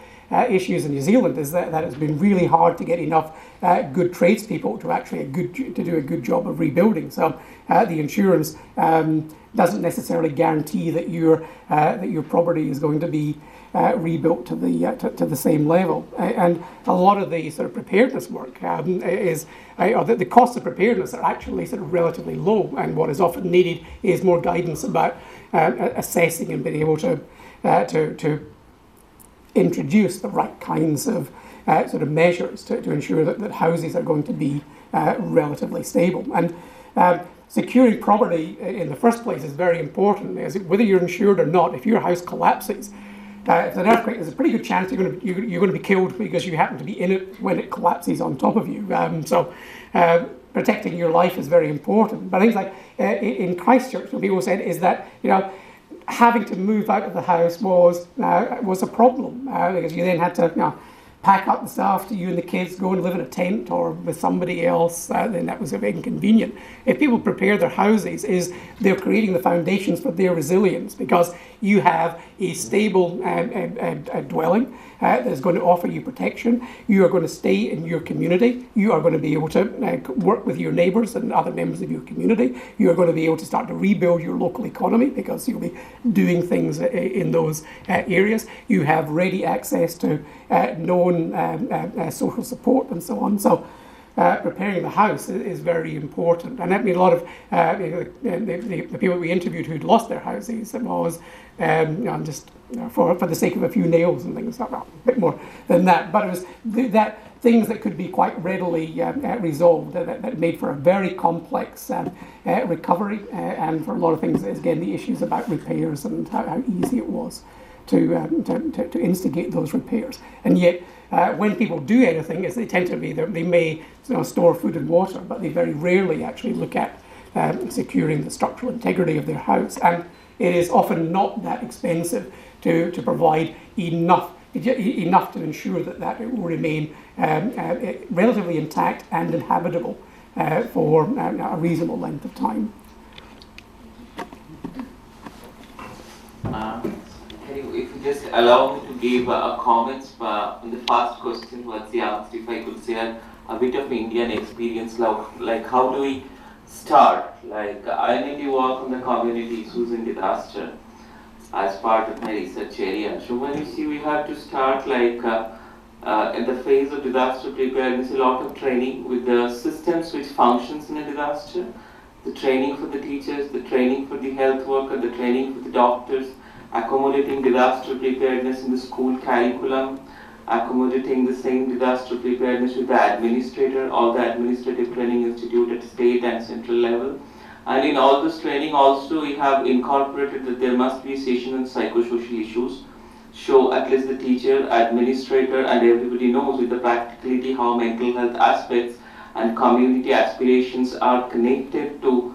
issues in New Zealand is that it's been really hard to get enough good tradespeople to actually do a good job of rebuilding. So the insurance doesn't necessarily guarantee that your property is going to be rebuilt to the same level. And a lot of the sort of preparedness work the costs of preparedness are actually sort of relatively low, and what is often needed is more guidance about assessing and being able to introduce the right kinds of sort of measures to ensure that houses are going to be relatively stable. And securing property in the first place is very important. Whether you're insured or not, if your house collapses, if an earthquake, there's a pretty good chance you're going to be killed because you happen to be in it when it collapses on top of you. So protecting your life is very important. But things like in Christchurch, what people said is that having to move out of the house was a problem because you then had to pack up the stuff, you and the kids go and live in a tent or with somebody else, then that was a bit inconvenient. If people prepare their houses, they're creating the foundations for their resilience, because you have a stable dwelling that is going to offer you protection. You are going to stay in your community. You are going to be able to work with your neighbours and other members of your community. You are going to be able to start to rebuild your local economy because you'll be doing things in those areas. You have ready access to known social support and so on. So preparing the house is very important. And that means a lot of the people we interviewed who'd lost their houses, it was just for the sake of a few nails and things, well, a bit more than that. But it was things that could be quite readily resolved that made for a very complex recovery. And for a lot of things, again, the issues about repairs and how easy it was to instigate those repairs. And yet, when people do anything, they tend to be they may store food and water, but they very rarely actually look at securing the structural integrity of their house. And it is often not that expensive to provide enough to ensure that it will remain relatively intact and inhabitable for a reasonable length of time. If you just allow me to give comments on the first question, what's the answer, if I could share a bit of Indian experience, like how do we start? Like I need to work on the community issues in disaster as part of my research area. So when you see we have to start like in the phase of disaster preparedness, a lot of training with the systems which functions in a disaster, the training for the teachers, the training for the health worker, the training for the doctors, accommodating disaster preparedness in the school curriculum, accommodating the same disaster preparedness with the administrator, all the administrative training institute at state and central level. And in all this training also we have incorporated that there must be a session on psychosocial issues. So at least the teacher, administrator and everybody knows with the practicality how mental health aspects and community aspirations are connected to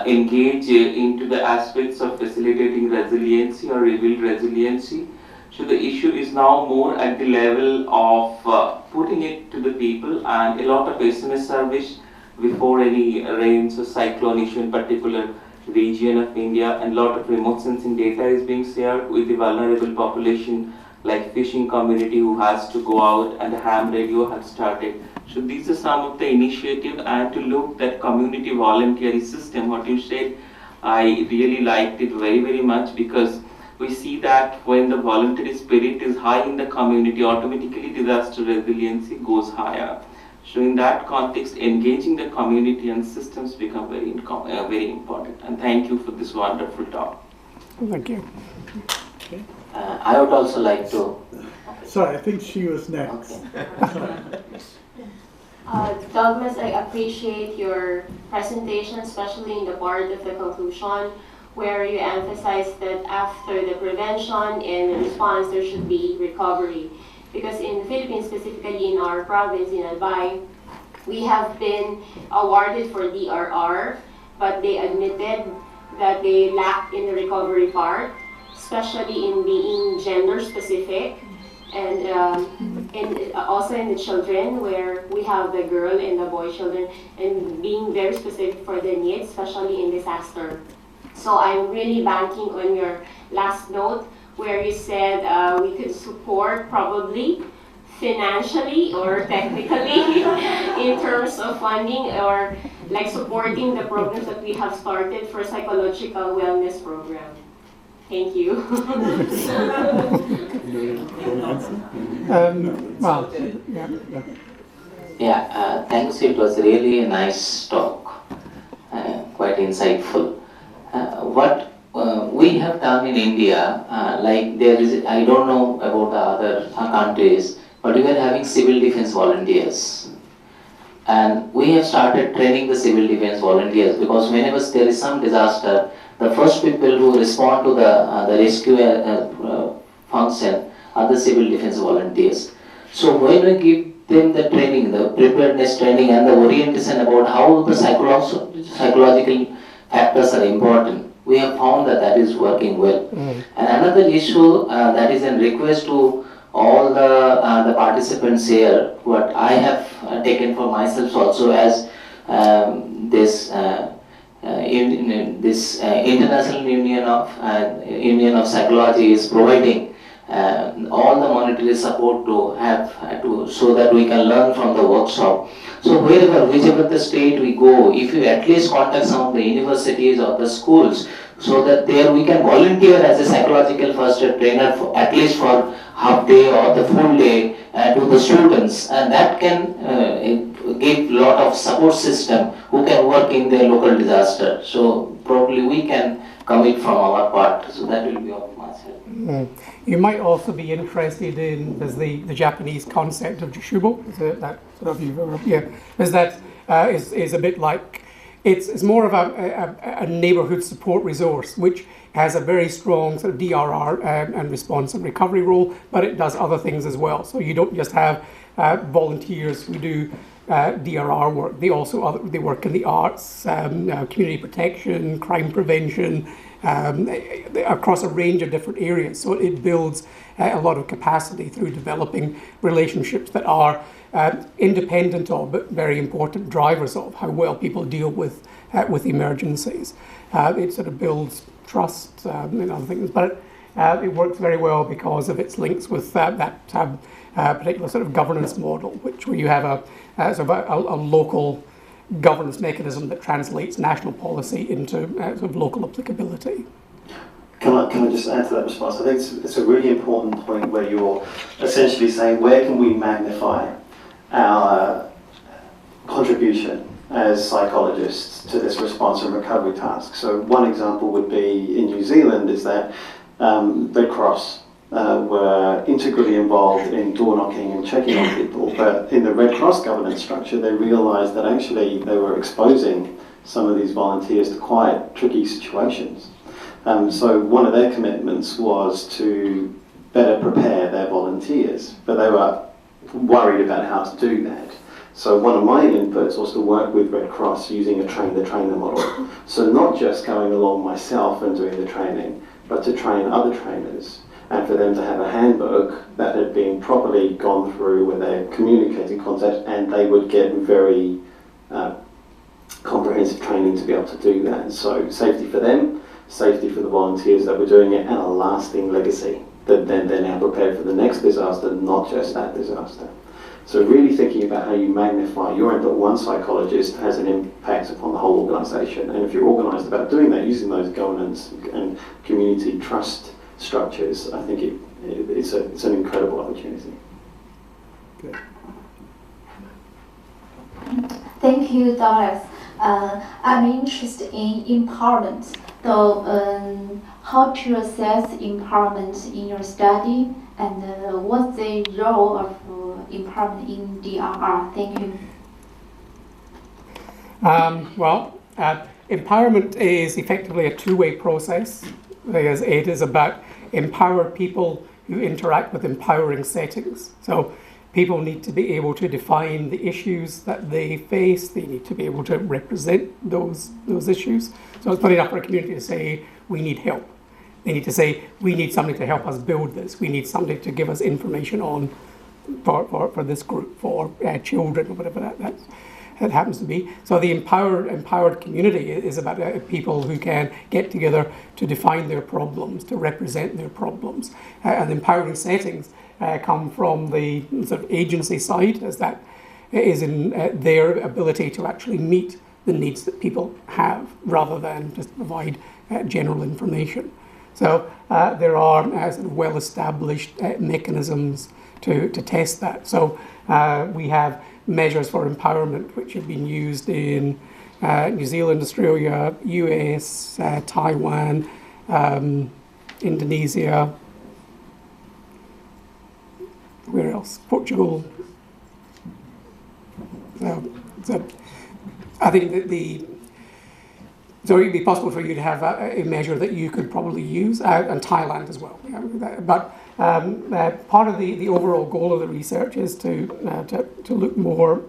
engage into the aspects of facilitating resiliency or rebuild resiliency. So the issue is now more at the level of putting it to the people, and a lot of SMS service before any rains or cyclone issue in particular region of India, and a lot of remote sensing data is being shared with the vulnerable population like fishing community who has to go out, and the ham radio has started. So these are some of the initiatives, and to look that community voluntary system, what you said, I really liked it very, very much, because we see that when the voluntary spirit is high in the community, automatically disaster resiliency goes higher. So in that context, engaging the community and systems become very important. And thank you for this wonderful talk. Thank you. Okay. I would also like to... Sorry, I think she was next. Okay. Douglas, I appreciate your presentation, especially in the part of the conclusion, where you emphasize that after the prevention and response, there should be recovery. because in the Philippines, specifically in our province, in Albay, we have been awarded for DRR, but they admitted that they lacked in the recovery part, especially in being gender specific, and also in the children, where we have the girl and the boy children, and being very specific for their needs, especially in disaster. So I'm really banking on your last note, where you said we could support probably financially or technically in terms of funding, or like supporting the programs that we have started for psychological wellness program. Thank you. Well, yeah. Yeah, thanks. It was really a nice talk, quite insightful. What we have done in India, like there is, I don't know about the other countries, but we are having civil defense volunteers. And we have started training the civil defense volunteers, because whenever there is some disaster, the first people who respond to the rescue function are the civil defense volunteers. So when we give them the training, the preparedness training and the orientation about how the psychological factors are important, we have found that that is working well. And another issue that is a request to all the participants here, what I have taken for myself also as this International Union of Psychology is providing all the monetary support to have so that we can learn from the workshop. So whichever the state we go, if you at least contact some of the universities or the schools, so that there we can volunteer as a psychological first aid trainer for, at least for half day or the full day to the students, and that can give lot of support system who can work in their local disaster. So probably we can commit from our part. So that will be of much help. You might also be interested in the Japanese concept of jishubo. That sort of is that is a bit like it's more of a neighbourhood support resource, which has a very strong sort of DRR and response and recovery role, but it does other things as well. So you don't just have volunteers who do DRR work. They also they work in the arts, community protection, crime prevention, across a range of different areas. So it builds a lot of capacity through developing relationships that are independent of, but very important drivers of how well people deal with emergencies. It sort of builds trust and other things, but it works very well because of its links with that particular sort of governance model, where you have a local governance mechanism that translates national policy into sort of local applicability. Can I just add to that response? I think it's a really important point where you're essentially saying, where can we magnify our contribution as psychologists to this response and recovery task? So one example would be in New Zealand is that Red Cross were integrally involved in door knocking and checking on people, but in the Red Cross governance structure they realised that actually they were exposing some of these volunteers to quite tricky situations. So one of their commitments was to better prepare their volunteers, but they were worried about how to do that. So one of my inputs was to work with Red Cross using a train-the-trainer model. So not just going along myself and doing the training, but to train other trainers, and for them to have a handbook that had been properly gone through where they're communicating concepts, and they would get very comprehensive training to be able to do that. So safety for them, safety for the volunteers that were doing it, and a lasting legacy that then they're now prepared for the next disaster, not just that disaster. So really thinking about how you magnify your input. One psychologist has an impact upon the whole organisation, and if you're organised about doing that, using those governance and community trust structures, I think it's an incredible opportunity. Good. Thank you, Doris. I'm interested in empowerment. So, how to assess empowerment in your study, and what's the role of empowerment in DRR? Thank you. Empowerment is effectively a two-way process, because it is about empower people who interact with empowering settings. So people need to be able to define the issues that they face. They need to be able to represent those issues. So it's not enough for a community to say, we need help. They need to say, we need something to help us build this. We need something to give us information on for this group, for children, or whatever that happens to be. So the empowered community is about people who can get together to define their problems, to represent their problems. And empowering settings come from the sort of agency side, as that is in their ability to actually meet the needs that people have, rather than just provide general information. So there are sort of well-established mechanisms to test that. So we have measures for empowerment which have been used in New Zealand, Australia, US, Taiwan, Indonesia, where else? Portugal. So I think that so it'd be possible for you to have a measure that you could probably use, and Thailand as well. But part of the overall goal of the research is to look more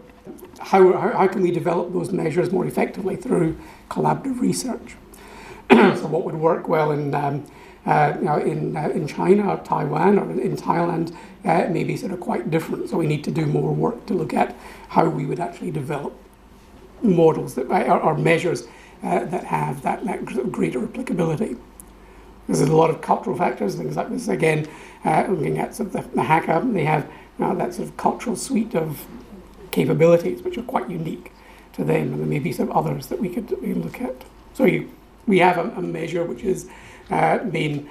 how can we develop those measures more effectively through collaborative research. So what would work well in China or Taiwan or in Thailand may be sort of quite different. So we need to do more work to look at how we would actually develop models that or measures that have that greater applicability. There's a lot of cultural factors, things like this. Again, looking at sort of the hacker, they have that sort of cultural suite of capabilities which are quite unique to them, and there may be some others that we could look at. So we have a measure which has been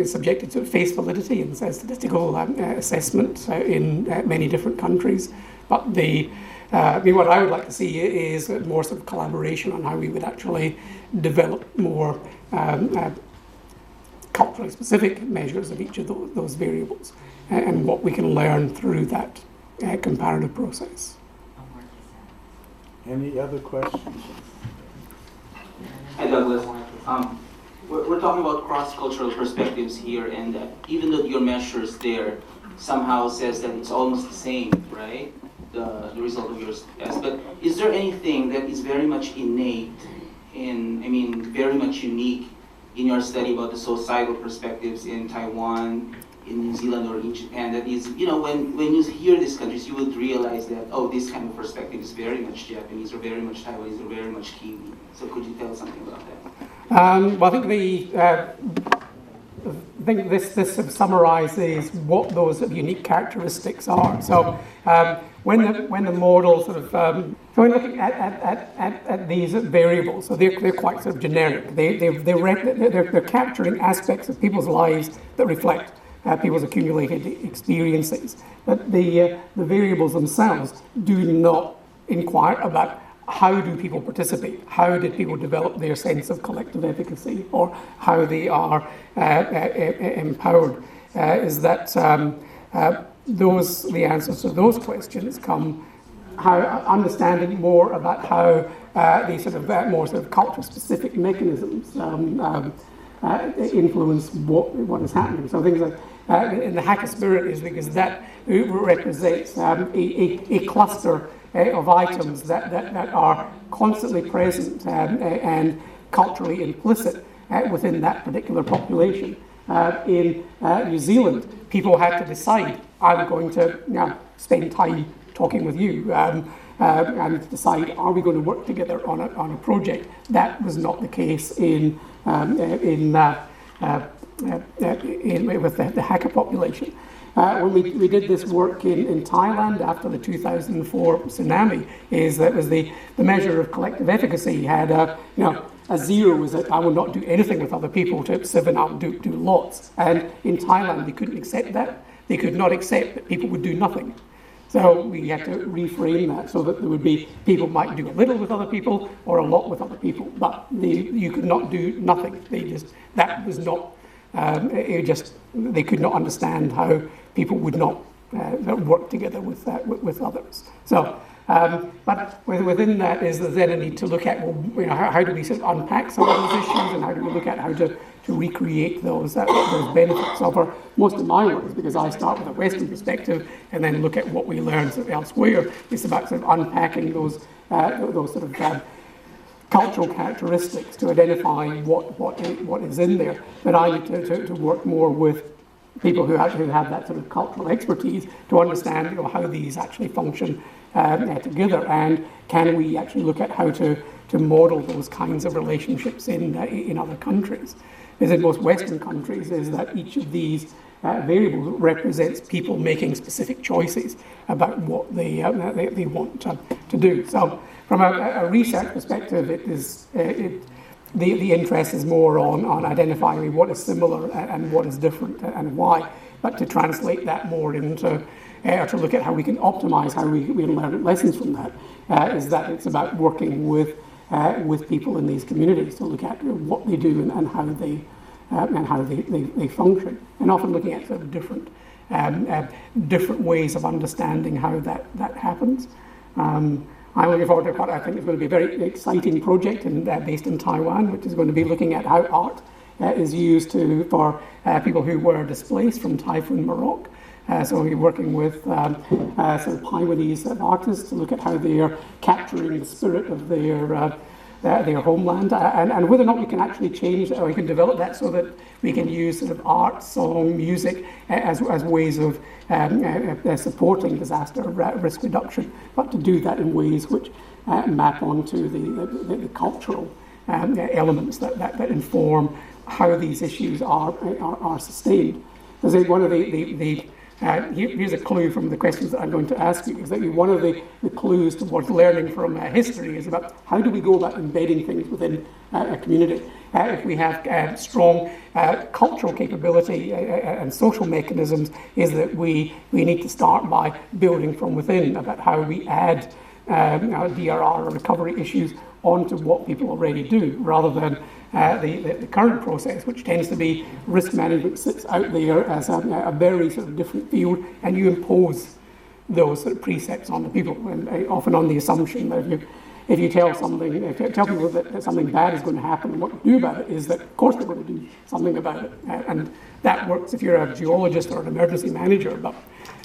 subjected to face validity and statistical assessment in many different countries, but what I would like to see is more sort of collaboration on how we would actually develop more culturally specific measures of each of those variables, and what we can learn through that comparative process. Any other questions? Hi, Douglas. We're talking about cross-cultural perspectives here, and even though your measures there somehow says that it's almost the same, right? The result of your test. But is there anything that is very much innate very much unique in your study about the societal perspectives in Taiwan, in New Zealand, or in Japan that is, when you hear these countries, you would realize that, oh, this kind of perspective is very much Japanese, or very much Taiwanese, or very much Kiwi. So could you tell us something about that? Well, I think this summarizes what those unique characteristics are. So when the model sort of so when looking at these variables, so they're quite sort of generic. They're capturing aspects of people's lives that reflect people's accumulated experiences. But the variables themselves do not inquire about how do people participate, how did people develop their sense of collective efficacy, or how they are empowered. Is that the answers to those questions come understanding more about how these sort of more sort of culture-specific mechanisms influence what is happening. So things like in the hacker spirit is because that represents a cluster of items that are constantly present and culturally implicit within that particular population. In New Zealand, people had to decide, I'm going to spend time talking with you and decide, are we going to work together on a project? That was not the case with the hacker population. When we did this work in Thailand after the 2004 tsunami, that was the measure of collective efficacy had a zero was that I will not do anything with other people, to 7 I'll do lots. And in Thailand they couldn't accept that. They could not accept that people would do nothing. So we had to reframe that so that there would be people might do a little with other people or a lot with other people, but you could not do nothing. They could not understand how people would not work together with others. So, but within that is then a need to look at how do we sort of unpack some of those issues, and how do we look at how to recreate those benefits. So for most of my work, because I start with a Western perspective and then look at what we learn elsewhere, it's about sort of unpacking those sort of cultural characteristics to identify what is in there. But I need to work more with people who have that sort of cultural expertise to understand how these actually function together, and can we actually look at how to model those kinds of relationships in other countries. Because in most Western countries is that each of these variables represents people making specific choices about what they want to do. So from a research perspective, the interest is more on identifying what is similar and what is different and why, but to translate that more into, or to look at how we can optimize how we learn lessons from that, is that it's about working with people in these communities to look at what they do and how they function, and often looking at sort of different ways of understanding how that happens. I'm looking forward to what I think is going to be a very exciting project based in Taiwan, which is going to be looking at how art is used for people who were displaced from Typhoon Morocco. So we're working with sort of Taiwanese artists to look at how they are capturing the spirit of their homeland, and whether or not we can actually change or we can develop that so that we can use sort of art, song, music as ways of supporting disaster risk reduction, but to do that in ways which map onto the cultural elements that inform how these issues are sustained. Because one of here's a clue from the questions that I'm going to ask you, is that one of the clues towards learning from history is about how do we go about embedding things within a community. If we have strong cultural capability and social mechanisms, is that we need to start by building from within about how we add DRR or recovery issues onto what people already do, rather than the current process, which tends to be risk management sits out there as a very sort of different field, and you impose those sort of precepts on the people, and often on the assumption that if you tell people that something bad is going to happen, and what you do about it is that, of course, they're going to do something about it, and that works if you're a geologist or an emergency manager, but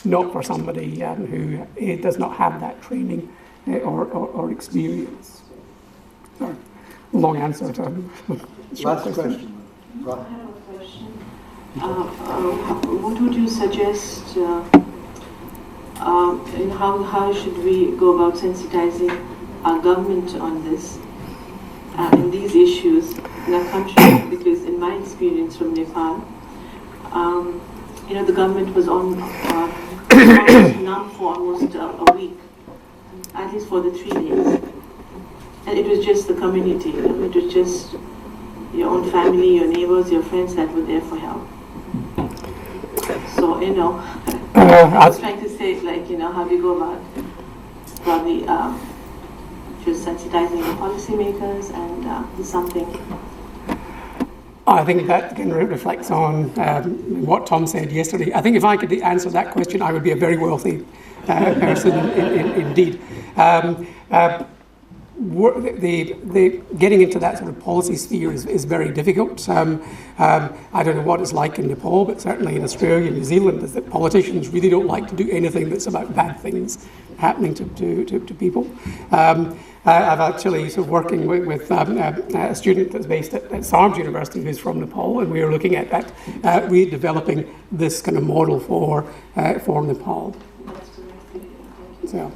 not for somebody who does not have that training or experience. Sorry. Long answer to last question. I have a question. What would you suggest? And how should we go about sensitizing our government on this, in these issues in our country? Because in my experience from Nepal, the government was on numb for almost a week, at least for the 3 days. And it was just the community, it was just your own family, your neighbors, your friends that were there for help. So, I was trying to say, how do you go about probably just sensitizing the policymakers and something. I think that again reflects on what Tom said yesterday. I think if I could answer that question, I would be a very wealthy person indeed. The getting into that sort of policy sphere is very difficult. I don't know what it's like in Nepal, but certainly in Australia and New Zealand, is that politicians really don't like to do anything that's about bad things happening to people. I've actually sort of working with a student that's based at SARMS University who's from Nepal, and we are looking at that, redeveloping this kind of model for Nepal. So,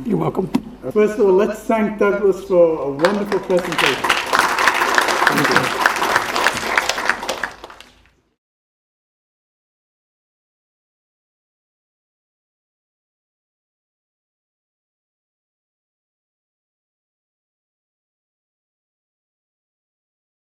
you're welcome. First of all, let's thank Douglas for a wonderful presentation. Thank you.